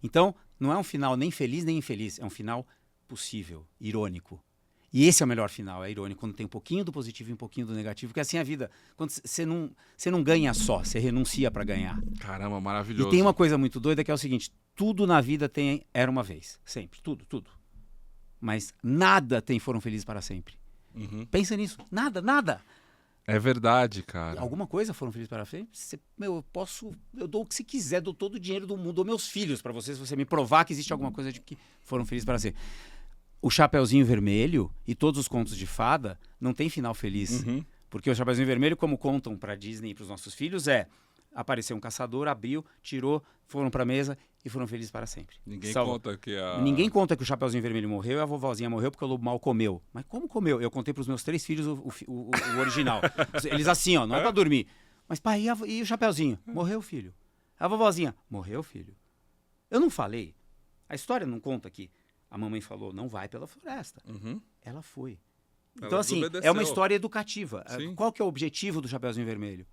Então, não é um final nem feliz nem infeliz, é um final possível, irônico. E esse é o melhor final, é irônico, quando tem um pouquinho do positivo e um pouquinho do negativo, porque assim é a vida. Quando você não ganha só, você renuncia para ganhar. Caramba, maravilhoso. E tem uma coisa muito doida que é o seguinte, tudo na vida era uma vez, sempre, tudo. Mas nada foram felizes para sempre. Pensa nisso, nada. É verdade, cara. Alguma coisa foram felizes para sempre? Eu dou o que você quiser, dou todo o dinheiro do mundo, dou meus filhos para você, se você me provar que existe alguma coisa de que foram felizes para sempre. O Chapeuzinho Vermelho e todos os contos de fada não tem final feliz. Porque o Chapeuzinho Vermelho, como contam para Disney e para os nossos filhos, apareceu um caçador, abriu, tirou, foram para a mesa. e foram felizes para sempre. Ninguém conta que o Chapeuzinho Vermelho morreu e a vovozinha morreu porque o lobo mau comeu. Mas como comeu? Eu contei para os meus 3 filhos o original. Eles assim, ó, não é para dormir. Mas pai, e o Chapeuzinho? Morreu, filho. A vovozinha? Morreu, filho. Eu não falei. A história não conta que a mamãe falou, não vai pela floresta. Ela foi. Então, assim, é uma história educativa. Sim. Qual que é o objetivo do Chapeuzinho Vermelho?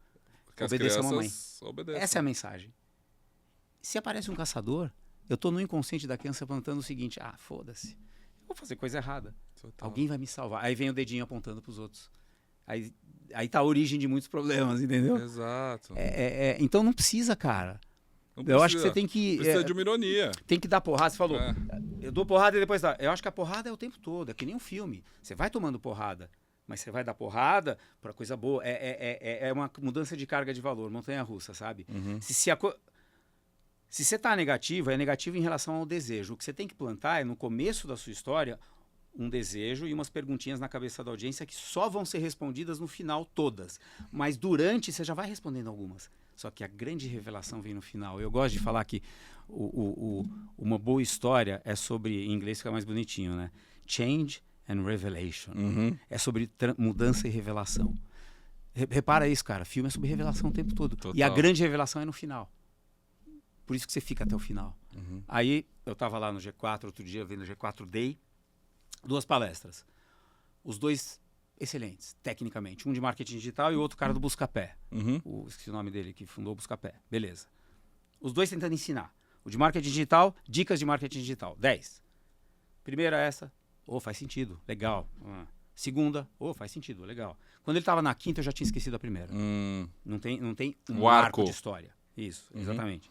Que obedeça a mamãe. Obedeçam. Essa é a mensagem. Se aparece um caçador, eu tô no inconsciente da criança plantando o seguinte, foda-se, eu vou fazer coisa errada. Total. Alguém vai me salvar. Aí vem o dedinho apontando pros outros. Aí tá a origem de muitos problemas, entendeu? Exato. Então não precisa, cara. Eu acho que você tem que... Precisa de uma ironia. Tem que dar porrada. Você falou, eu dou porrada e depois dá. Eu acho que a porrada é o tempo todo, é que nem um filme. Você vai tomando porrada, mas você vai dar porrada pra coisa boa. É uma mudança de carga de valor, montanha-russa, sabe? Se você tá negativo, é negativo em relação ao desejo. O que você tem que plantar é, no começo da sua história, um desejo e umas perguntinhas na cabeça da audiência que só vão ser respondidas no final, todas. Mas durante, você já vai respondendo algumas. Só que a grande revelação vem no final. Eu gosto de falar que uma boa história é sobre, em inglês fica mais bonitinho, né? Change and revelation. É sobre mudança e revelação. Repara isso, cara. Filme é sobre revelação o tempo todo. Total. E a grande revelação é no final. Por isso que você fica até o final. Aí, eu tava lá no G4, outro dia, vendo o G4 Day, 2 palestras. Os 2 excelentes, tecnicamente. Um de marketing digital e o outro cara do Buscapé. Esqueci o nome dele, que fundou o Buscapé. Beleza. Os 2 tentando ensinar. O de marketing digital, dicas de marketing digital. 10. Primeira essa, faz sentido, legal. Segunda, faz sentido, legal. Quando ele estava na quinta, eu já tinha esquecido a primeira. Não tem um arco de história. Isso, exatamente.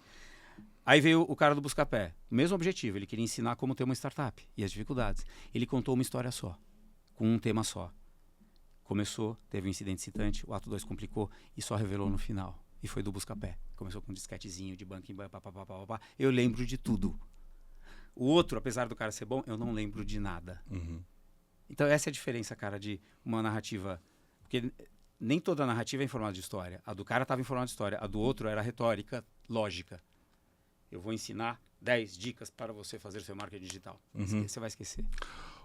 Aí veio o cara do Buscapé. Mesmo objetivo, ele queria ensinar como ter uma startup e as dificuldades. Ele contou uma história só, com um tema só. Começou, teve um incidente citante, o ato 2 complicou e só revelou no final. E foi do Buscapé. Começou com um disquetezinho de banco em banco, eu lembro de tudo. O outro, apesar do cara ser bom, eu não lembro de nada. Então essa é a diferença, cara, de uma narrativa. Porque nem toda narrativa é em formato de história. A do cara estava em formato de história, a do outro era retórica, lógica. Eu vou ensinar 10 dicas para você fazer seu marketing digital. Você vai esquecer.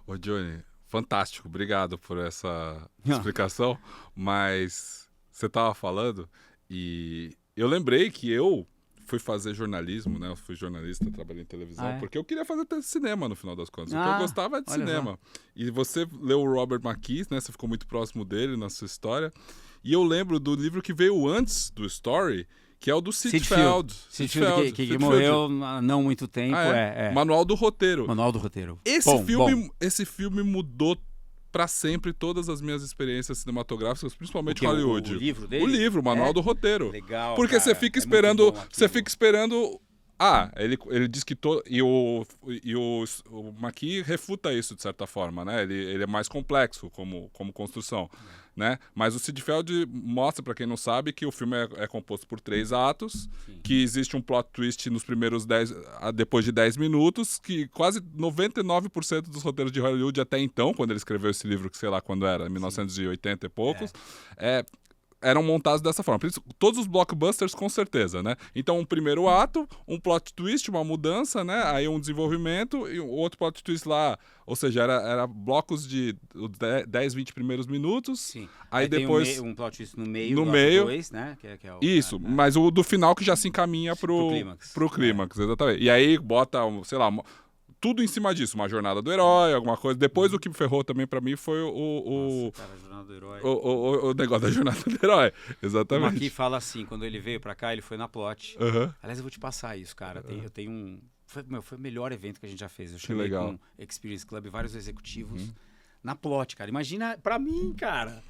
Ô, Johnny, fantástico. Obrigado por essa explicação. Mas você estava falando e eu lembrei que eu fui fazer jornalismo, né? Eu fui jornalista, trabalhei em televisão, porque eu queria fazer cinema no final das contas. Porque eu gostava de cinema. E você leu o Robert McKee, né? Você ficou muito próximo dele na sua história. E eu lembro do livro que veio antes do Story, que é o do Sid Feld. Que morreu há não muito tempo. Manual do Roteiro. Manual do Roteiro. Esse filme mudou para sempre todas as minhas experiências cinematográficas, principalmente Hollywood. O livro dele? O livro, Manual do Roteiro. Legal, porque cara, você fica esperando... Você fica esperando... ele diz que... E o McKee refuta isso, de certa forma, né? Ele é mais complexo como construção, né? Mas o Sid Feld mostra, para quem não sabe, que o filme é composto por 3 atos, que existe um plot twist nos primeiros 10... Depois de 10 minutos, que quase 99% dos roteiros de Hollywood até então, quando ele escreveu esse livro, que sei lá quando era, 1980 e poucos, eram montados dessa forma. Todos os blockbusters, com certeza, né? Então, um primeiro ato, um plot twist, uma mudança, né? Aí um desenvolvimento e um outro plot twist lá. Ou seja, era blocos de 10, 20 primeiros minutos. Sim. Aí depois... um plot twist no meio, dois, né? Que é o, isso, mas o do final que já se encaminha pro clímax, exatamente. E aí bota, sei lá... Tudo em cima disso, uma jornada do herói, alguma coisa. Depois o que ferrou também pra mim foi Nossa, cara, a jornada do herói. O negócio da jornada do herói. Exatamente. O Maqui fala assim, quando ele veio pra cá, ele foi na Plot. Aliás, eu vou te passar isso, cara. Eu tenho um... Foi o melhor evento que a gente já fez. Eu chamei com o Experience Club vários executivos na Plot, cara. Imagina, pra mim, cara,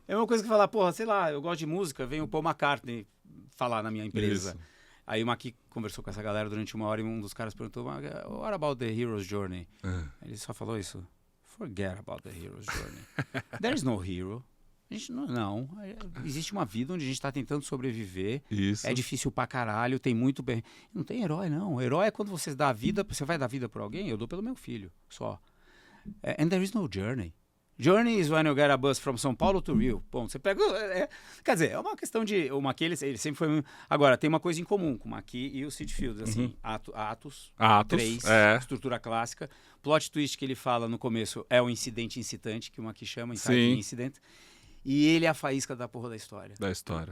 é uma coisa que falar, porra, sei lá, eu gosto de música, vem o Paul McCartney falar na minha empresa. Isso. Aí o Maqui conversou com essa galera durante 1 hora e um dos caras perguntou, what about the hero's journey? Ele só falou isso, forget about the hero's journey. There is no hero. A gente não. Existe uma vida onde a gente está tentando sobreviver. Isso. É difícil pra caralho, tem muito bem. Não tem herói, não. Herói é quando você dá a vida, você vai dar vida por alguém, eu dou pelo meu filho, só. And there is no journey. Journey is when you get a bus from São Paulo to Rio. Bom, você pega... quer dizer, é uma questão de... O Maqui, ele sempre foi... Agora, tem uma coisa em comum com o Maqui e o Sid Fields, assim. Atos 3, estrutura clássica. Plot twist que ele fala no começo é o incidente-incitante, que o Maqui chama, Incident. E ele é a faísca da porra da história.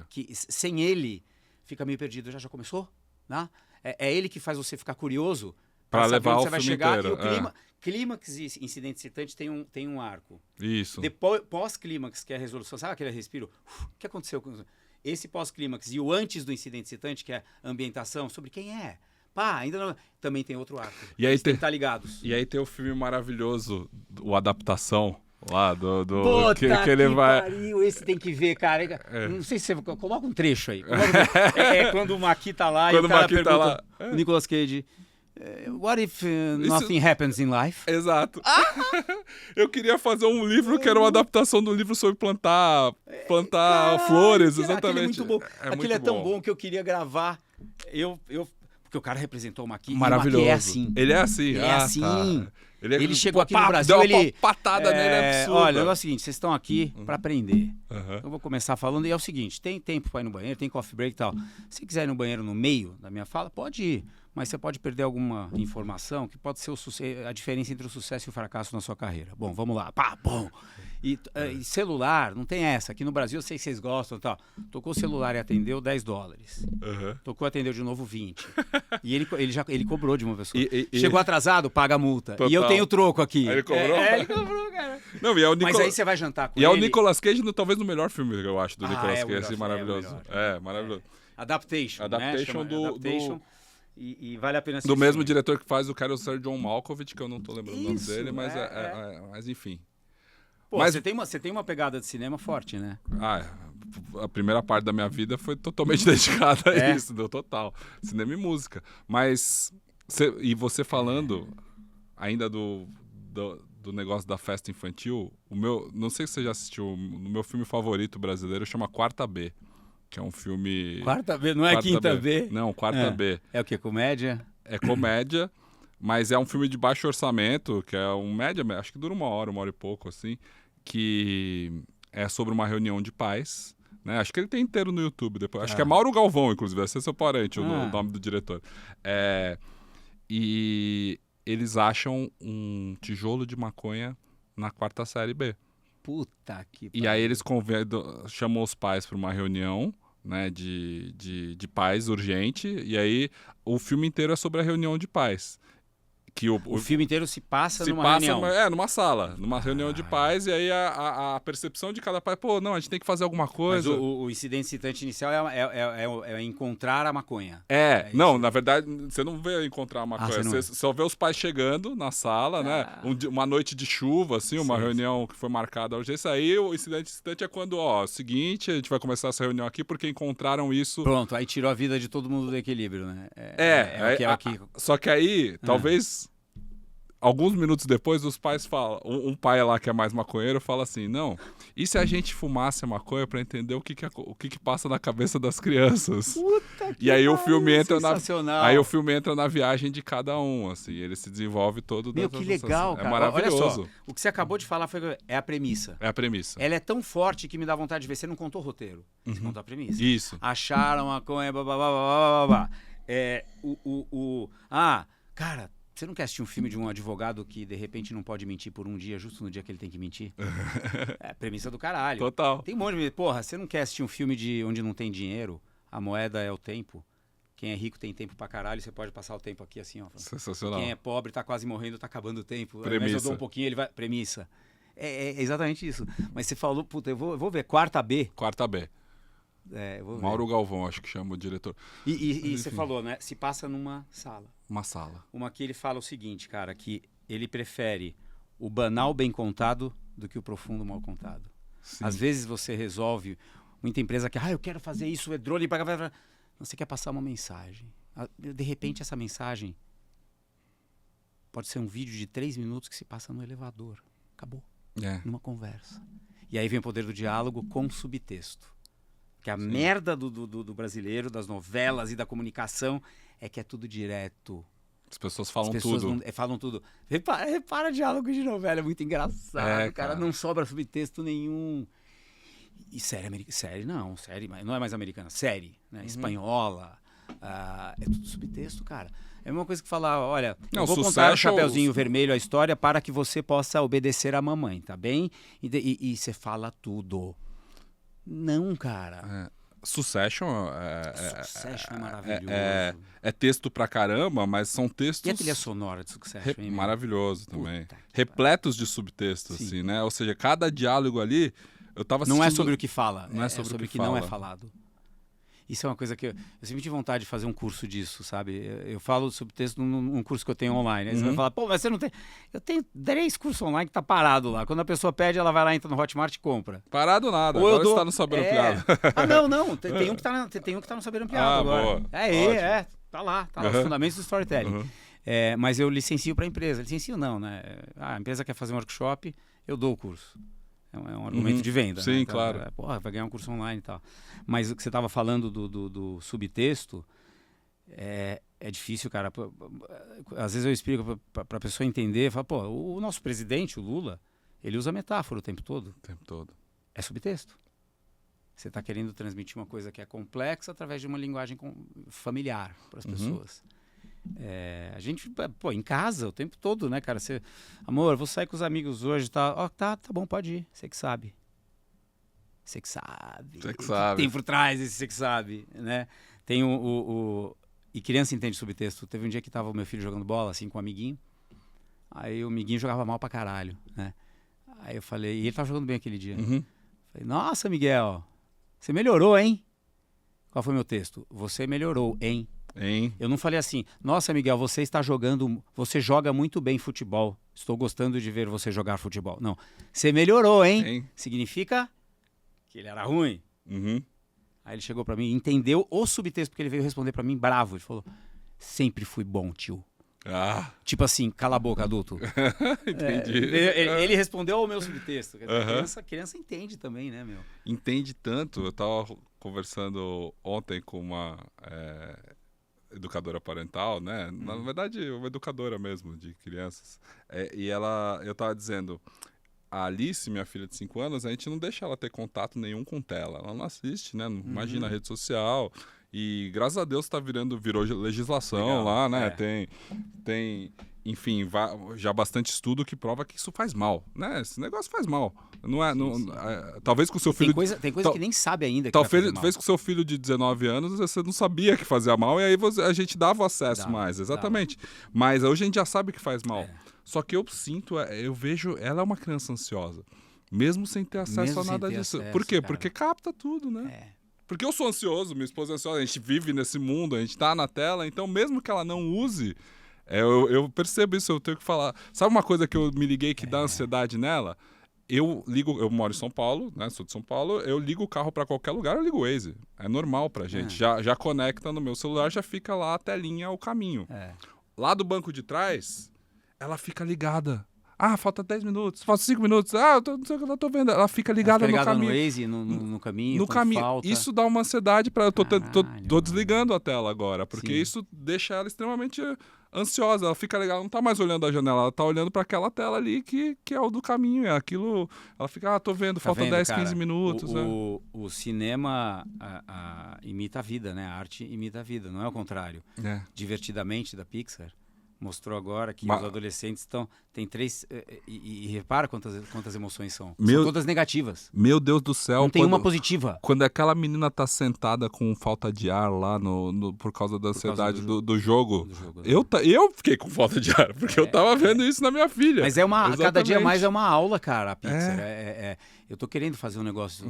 Que sem ele, fica meio perdido. Já começou? Né? É ele que faz você ficar curioso para levar o filme inteiro. E o clímax e incidente excitante tem um arco. Isso. Depois, pós-clímax, que é a resolução, sabe aquele respiro? O que aconteceu? Esse pós-clímax e o antes do incidente excitante, que é a ambientação, sobre quem é. Ainda não... Também tem outro arco. E aí eles têm que estar ligados. E aí tem o filme maravilhoso, o Adaptação, lá Puta que ele vai... pariu, esse tem que ver, cara. Não sei se você... Coloca um trecho aí. Quando o Maqui tá lá quando e o cara pergunta... Tá lá. O Nicolas Cage... What if nothing happens in life? Exato. Eu queria fazer um livro que era uma adaptação do livro sobre plantar flores, exatamente. Aquele é muito bom. Aquele é tão bom que eu queria gravar. Porque o cara representou o Maqui. Maravilhoso. E o Maqui é assim. Ele é assim. Ele é assim. Tá. Ele chegou aqui no Brasil, deu uma patada nele absurda. Olha, é o seguinte, vocês estão aqui para aprender. Eu vou começar falando, e é o seguinte, tem tempo para ir no banheiro, tem coffee break e tal. Se quiser ir no banheiro no meio da minha fala, pode ir. Mas você pode perder alguma informação que pode ser a diferença entre o sucesso e o fracasso na sua carreira. Bom, vamos lá. Bom. E celular, não tem essa. Aqui no Brasil, eu sei que vocês gostam e tal. Tocou o celular e atendeu $10. Tocou e atendeu de novo 20. E ele cobrou de uma pessoa. Chegou atrasado, paga a multa. Total. E eu tenho troco aqui. Ele cobrou? Ele cobrou, cara. Não, Mas aí você vai jantar com ele. E é o Nicolas Cage, talvez no melhor filme que eu acho, do Nicolas Cage. Assim, maravilhoso. Maravilhoso. Adaptation, do... E vale a pena assistir. Do mesmo diretor que faz o cara, o Sir John Malkovich, que eu não tô lembrando o nome dele, mas enfim. Pô, mas você tem uma pegada de cinema forte, né? A primeira parte da minha vida foi totalmente dedicada a isso, deu total. Cinema e música. Mas, você falando ainda do negócio da festa infantil, não sei se você já assistiu, no meu filme favorito brasileiro chama Quarta B. Que é um filme... Quarta B, não é Quinta B? Não, Quarta B. É o quê? Comédia? É comédia, mas é um filme de baixo orçamento, que é um média, acho que dura uma hora e pouco, assim, que é sobre uma reunião de pais, né? Acho que ele tem inteiro no YouTube depois. Acho que é Mauro Galvão, inclusive, vai ser seu parente, o nome do diretor. E eles acham um tijolo de maconha na quarta série B. Puta que pariu. E aí eles chamam os pais para uma reunião, né, de pais urgente, e aí o filme inteiro é sobre a reunião de pais. Que o filme inteiro se passa numa reunião. Numa sala, numa reunião de pais, e aí a percepção de cada pai, a gente tem que fazer alguma coisa. Mas o incidente excitante inicial é encontrar a maconha. Não, na verdade, você não vê encontrar a maconha, você só vê os pais chegando na sala, né? Uma noite de chuva, assim, uma reunião que foi marcada hoje. Isso aí, o incidente excitante é quando, seguinte, a gente vai começar essa reunião aqui porque encontraram isso. Pronto, aí tirou a vida de todo mundo do equilíbrio, né? Só que aí, talvez... Alguns minutos depois, os pais falam... Um pai lá que é mais maconheiro fala assim, não, e se a gente fumasse a maconha pra entender o que passa na cabeça das crianças? Puta que e aí o filme entra sensacional. o filme entra na viagem de cada um, assim, ele se desenvolve todo... Meu, que legal, cara. É maravilhoso. Olha só, o que você acabou de falar é a premissa. É a premissa. Ela é tão forte que me dá vontade de ver. Você não contou o roteiro, você contou a premissa. Isso. Acharam a maconha, cara... Você não quer assistir um filme de um advogado que, de repente, não pode mentir por um dia, justo no dia que ele tem que mentir? É a premissa do caralho. Total. Tem um monte de... Porra, você não quer assistir um filme onde não tem dinheiro? A moeda é o tempo. Quem é rico tem tempo pra caralho, você pode passar o tempo aqui assim, ó. Sensacional. Quem é pobre tá quase morrendo, tá acabando o tempo. Premissa. Mas eu dou um pouquinho, ele vai... Premissa. É exatamente isso. Mas você falou, puta, eu vou ver. Quarta B. Quarta B. Eu vou ver. Mauro Galvão, acho que chama o diretor. E você falou, né? Se passa numa sala. Uma sala. Uma que ele fala o seguinte, cara, que ele prefere o banal bem contado do que o profundo mal contado. Sim. Às vezes você resolve, muita empresa que, eu quero fazer isso, é drone, você quer passar uma mensagem. De repente essa mensagem pode ser um vídeo de 3 minutos que se passa no elevador. Acabou. Numa conversa. E aí vem o poder do diálogo com subtexto. Que a merda do brasileiro, das novelas e da comunicação é que é tudo direto. As pessoas falam tudo. Falam tudo. Repara diálogo de novela, é muito engraçado. Cara, não sobra subtexto nenhum. E série não é mais americana, série, né? Espanhola, é tudo subtexto, cara. É a mesma coisa que falar, olha, eu vou contar o Chapeuzinho Vermelho, a história, para que você possa obedecer à mamãe, tá bem? E você fala tudo. Não, cara. Succession é maravilhoso. É texto pra caramba, mas são textos... E a trilha sonora de Succession? Maravilhoso também. Repletos de subtextos, assim, né? Ou seja, cada diálogo ali... Eu tava assistindo... Não é sobre o que fala, não é sobre o que não é falado. Isso é uma coisa que eu sempre tive vontade de fazer um curso disso, sabe? Eu falo sobre texto num curso que eu tenho online. Aí você vai falar, pô, mas você não tem... Eu tenho 3 cursos online que tá parado lá. Quando a pessoa pede, ela vai lá, entra no Hotmart e compra. Parado nada, ou agora você tá no Saber Ampliado. Não. Tem um que tá no Saber Ampliado agora. Boa. Tá lá. Os fundamentos do storytelling. Mas eu licencio para a empresa. Licencio não, né? A empresa quer fazer um workshop, eu dou o curso. É um argumento de venda. Sim, né? claro. Vai ganhar um curso online e tal. Mas o que você estava falando do subtexto é difícil, cara. Às vezes eu explico para a pessoa entender. Falo, pô, o nosso presidente, o Lula, ele usa metáfora o tempo todo. O tempo todo. É subtexto. Você está querendo transmitir uma coisa que é complexa através de uma linguagem familiar para as pessoas. A gente, em casa o tempo todo, né, cara? Amor, vou sair com os amigos hoje, tá? Tá bom, pode ir. Você que sabe. Você que sabe. Tem por trás esse você que sabe, né? Tem E criança entende subtexto. Teve um dia que tava o meu filho jogando bola, assim, com um amiguinho. Aí o amiguinho jogava mal pra caralho, né? Aí eu falei... E ele tava jogando bem aquele dia. Falei, nossa, Miguel, você melhorou, hein? Qual foi o meu texto? Você melhorou, hein? Eu não falei assim, nossa, Miguel, você joga muito bem futebol. Estou gostando de ver você jogar futebol. Não, você melhorou, hein? Significa que ele era ruim. Aí ele chegou pra mim, entendeu o subtexto, porque ele veio responder pra mim bravo. Ele falou, sempre fui bom, tio. Tipo assim, cala a boca, adulto. Entendi. Ele respondeu ao meu subtexto. Criança entende também, né, meu? Entende tanto. Eu tava conversando ontem com uma... educadora parental, né? Na verdade, uma educadora mesmo de crianças. E eu tava dizendo, a Alice, minha filha de 5 anos, a gente não deixa ela ter contato nenhum com tela. Ela não assiste, né? Não imagina a rede social. E graças a Deus virou legislação. Legal. Lá, né? Tem, enfim, já bastante estudo que prova que isso faz mal, né? Esse negócio faz mal. Talvez com o seu filho... Tem coisa que nem sabe ainda que talvez com o seu filho de 19 anos você não sabia que fazia mal e aí a gente dava o acesso mais. Exatamente. Mas hoje a gente já sabe que faz mal. Só que eu vejo... Ela é uma criança ansiosa. Mesmo sem ter acesso a nada disso. Por quê? Cara. Porque capta tudo, né? Porque eu sou ansioso, minha esposa é ansiosa, a gente vive nesse mundo, a gente tá na tela, então mesmo que ela não use... Eu percebo isso, eu tenho que falar. Sabe uma coisa que eu me liguei que dá ansiedade nela? Eu moro em São Paulo, né? Sou de São Paulo, eu ligo o carro para qualquer lugar, eu ligo o Waze. É normal pra gente. Já conecta no meu celular, já fica lá a telinha, o caminho. Lá do banco de trás, ela fica ligada. Falta 10 minutos, falta 5 minutos. Eu tô vendo. Ela fica ligada no caminho. No Waze, no caminho, no caminho. Falta. Isso dá uma ansiedade para eu tô desligando a tela agora, porque isso deixa ela extremamente ansiosa. Ela fica legal, não tá mais olhando a janela, ela tá olhando para aquela tela ali que é o do caminho, é aquilo. Ela fica, tô vendo, falta 10, cara, 15 minutos. O cinema imita a vida, né? A arte imita a vida, não é o contrário. Divertidamente, da Pixar, mostrou agora que os adolescentes tem 3... E repara quantas emoções são. São todas negativas. Meu Deus do céu. Não tem uma positiva. Quando aquela menina tá sentada com falta de ar lá por causa da ansiedade do jogo. Eu fiquei com falta de ar, porque eu tava vendo isso na minha filha. Mas cada dia mais é uma aula, cara, a Pixar. Eu tô querendo fazer um negócio...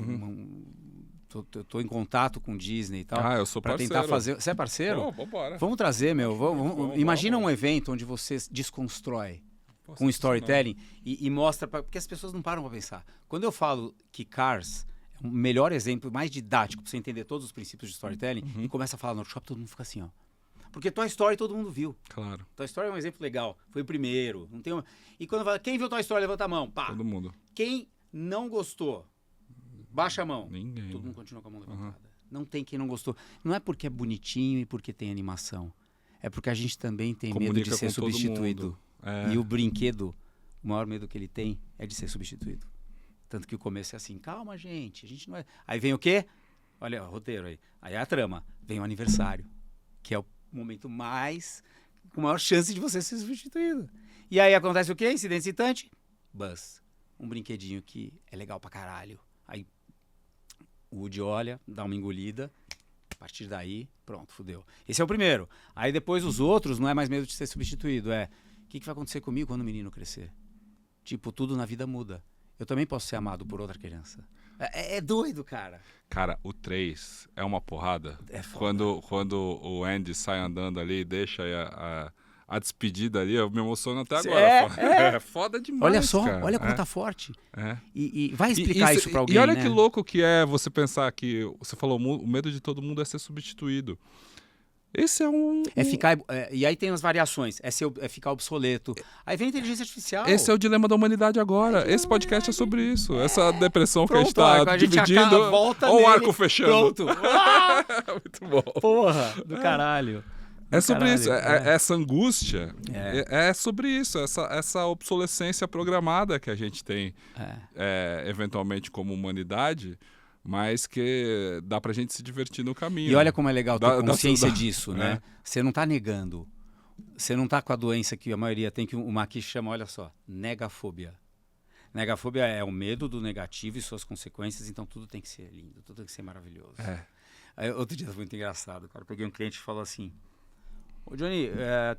Eu tô em contato com Disney e tal. Eu sou parceiro. Pra tentar fazer... Você é parceiro? Vambora. Vamos trazer, meu. Imagina um evento onde você desconstrói com storytelling e mostra... Porque as pessoas não param pra pensar. Quando eu falo que Cars é o melhor exemplo, mais didático, pra você entender todos os princípios de storytelling, e começa a falar no workshop, todo mundo fica assim, ó. Porque Toy Story todo mundo viu. Claro. Toy Story é um exemplo legal. Foi o primeiro. Não tem uma... E quando fala, quem viu Toy Story, levanta a mão. Pá. Todo mundo. Quem não gostou... Baixa a mão. Ninguém. Todo mundo continua com a mão levantada. Não tem quem não gostou. Não é porque é bonitinho e porque tem animação. É porque a gente também tem medo de ser substituído. E o brinquedo, o maior medo que ele tem é de ser substituído. Tanto que o começo é assim, calma, gente, a gente não é... Aí vem o quê? Olha o roteiro aí. Aí é a trama. Vem o aniversário, que é o momento com maior chance de você ser substituído. E aí acontece o quê? Incidente excitante? Buzz. Um brinquedinho que é legal pra caralho. Aí o Woody olha, dá uma engolida. A partir daí, pronto, fudeu. Esse é o primeiro. Aí depois os outros, não é mais medo de ser substituído. O que vai acontecer comigo quando o menino crescer? Tipo, tudo na vida muda. Eu também posso ser amado por outra criança. É doido, cara. Cara, o 3 é uma porrada. É foda. Quando o Andy sai andando ali e deixa a despedida ali, eu me emociono até agora. É foda demais, olha só, cara. Olha como tá forte. E vai explicar isso pra alguém, E olha né? que louco que é você pensar que... Você falou, o medo de todo mundo é ser substituído. Esse é um... E aí tem as variações. É ficar obsoleto. Aí vem a inteligência artificial. Esse é o dilema da humanidade agora. Esse podcast é sobre isso. Essa depressão que a gente tá dividindo. Volta ou o arco fechando. Pronto. Muito bom. Porra, do caralho. É sobre isso. Essa angústia é sobre isso. Essa obsolescência programada que a gente tem, eventualmente, como humanidade... mas que dá pra gente se divertir no caminho. E olha como é legal ter consciência disso, né? Você não tá negando. Você não tá com a doença que a maioria tem, que o Maqui chama, olha só, negafobia. Negafobia é o medo do negativo e suas consequências, então tudo tem que ser lindo, tudo tem que ser maravilhoso. Aí, outro dia foi muito engraçado, cara. Eu peguei um cliente e falou assim, ô Johnny,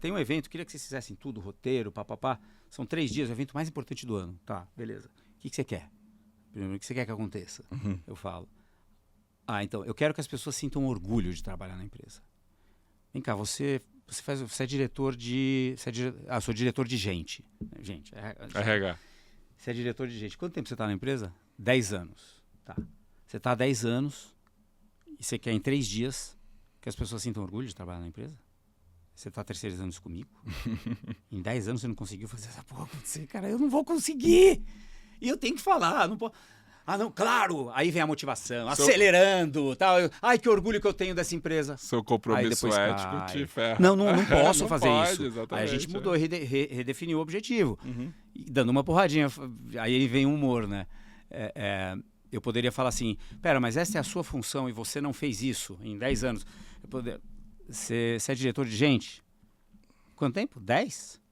tem um evento, queria que vocês fizessem tudo, roteiro, papapá. São 3 dias, o evento mais importante do ano. Tá, beleza. O que você quer? Primeiro, o que você quer que aconteça? Eu falo. Então, eu quero que as pessoas sintam orgulho de trabalhar na empresa. Vem cá, você é diretor de... sou diretor de gente. Gente, RH. Você é diretor de gente. Quanto tempo você está na empresa? 10 anos. Tá. Você está há 10 anos e você quer em 3 dias que as pessoas sintam orgulho de trabalhar na empresa? Você está terceirizando isso comigo? Em 10 anos você não conseguiu fazer essa porra acontecer? Cara, eu não vou conseguir! E eu tenho que falar, não posso... não, claro! Aí vem a motivação, acelerando, tal. Ai, que orgulho que eu tenho dessa empresa. Seu compromisso ético te ferra. Não posso fazer isso. Exatamente, aí a gente mudou, redefiniu o objetivo. E dando uma porradinha. Aí vem o humor, né? Eu poderia falar assim, pera, mas essa é a sua função e você não fez isso em 10 anos. Você é diretor de gente? Quanto tempo? 10?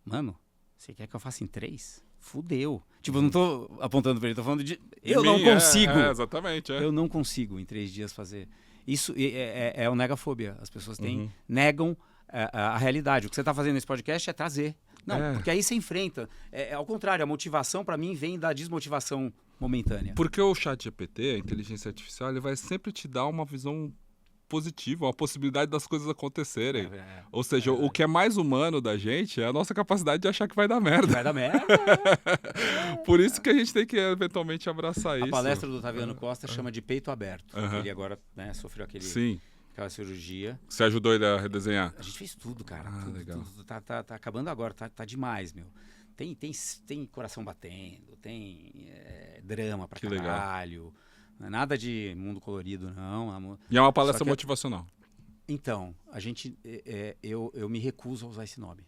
Mano, você quer que eu faça em 3? Fudeu. Tipo, eu não tô apontando pra ele, tô falando de... Eu não consigo. Exatamente. Eu não consigo em 3 dias fazer. Isso é o negafobia. As pessoas negam a realidade. O que você tá fazendo nesse podcast é trazer. Não, porque aí você enfrenta. Ao contrário, a motivação pra mim vem da desmotivação momentânea. Porque o ChatGPT, a inteligência artificial, ele vai sempre te dar uma visão positiva, uma possibilidade das coisas acontecerem. Ou seja, o que é mais humano da gente é a nossa capacidade de achar que vai dar merda. Vai dar merda. Por isso que a gente tem que eventualmente abraçar isso. A palestra do Otaviano Costa chama de peito aberto. Ele agora sofreu aquela cirurgia. Você ajudou ele a redesenhar? A gente fez tudo, cara. Legal. Tudo. Tá acabando agora, tá demais, meu. Tem coração batendo, tem drama pra caralho. Legal. Não é nada de mundo colorido, não. E é uma palestra motivacional. Então, eu me recuso a usar esse nome.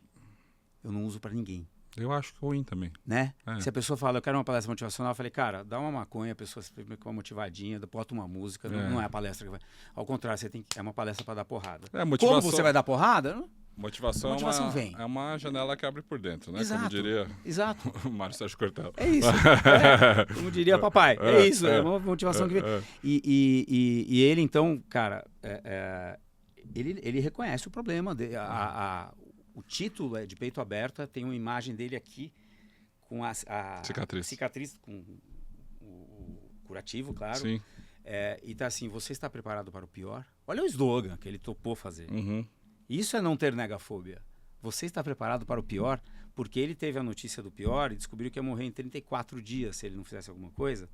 Eu não uso pra ninguém. Eu acho ruim também. Né? Se a pessoa fala, eu quero uma palestra motivacional, eu falei, cara, dá uma maconha, a pessoa fica com uma motivadinha, bota uma música, não é a palestra que vai... Ao contrário, é uma palestra pra dar porrada. Motivação... Como você vai dar porrada? Motivação vem. É uma janela que abre por dentro, né? Exato, como diria o Mário Sérgio Cortella. É isso. Como diria papai. É isso, é uma motivação que vem. E ele, então, cara, ele reconhece o problema. O título é de peito aberto, tem uma imagem dele aqui com a cicatriz com o curativo, claro. Sim. E tá assim, você está preparado para o pior? Olha o slogan que ele topou fazer. Isso é não ter negafobia. Você está preparado para o pior? Porque ele teve a notícia do pior e descobriu que ia morrer em 34 dias se ele não fizesse alguma coisa.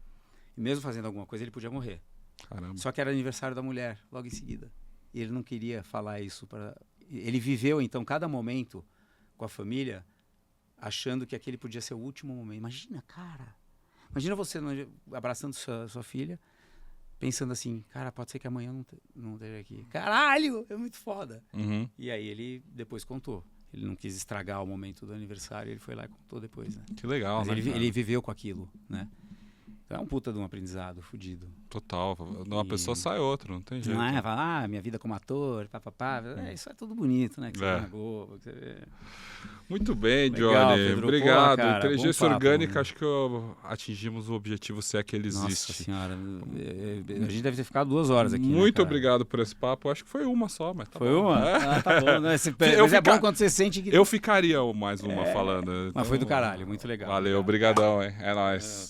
E mesmo fazendo alguma coisa, ele podia morrer. Caramba. Só que era aniversário da mulher, logo em seguida. E ele não queria falar isso para... Ele viveu, então, cada momento com a família, achando que aquele podia ser o último momento. Imagina, cara. Imagina você abraçando sua filha pensando assim, cara, pode ser que amanhã não esteja aqui. Caralho, é muito foda. E aí ele depois contou. Ele não quis estragar o momento do aniversário, ele foi lá e contou depois, né? Que legal, mas né? Ele viveu com aquilo, né? Então é um puta de um aprendizado fudido. Total. De uma pessoa sai outra, não tem jeito. Não é, fala, minha vida como ator, papapá. Isso é tudo bonito, né? Que você vê na Globo, que você vê. Muito bem, Legal, Johnny. Pedro. Obrigado. Porra, cara, Inteligência bom papo, orgânica, né? acho que atingimos o objetivo, se é que ele existe. Nossa senhora, a gente deve ter ficado 2 horas aqui. Muito né, obrigado por esse papo. Acho que foi uma só, mas tá foi bom. uma? Ah, tá bom. Mas é bom quando você sente que... Eu ficaria mais uma falando. Mas foi do caralho, muito legal. Valeu, obrigadão, hein? É nóis.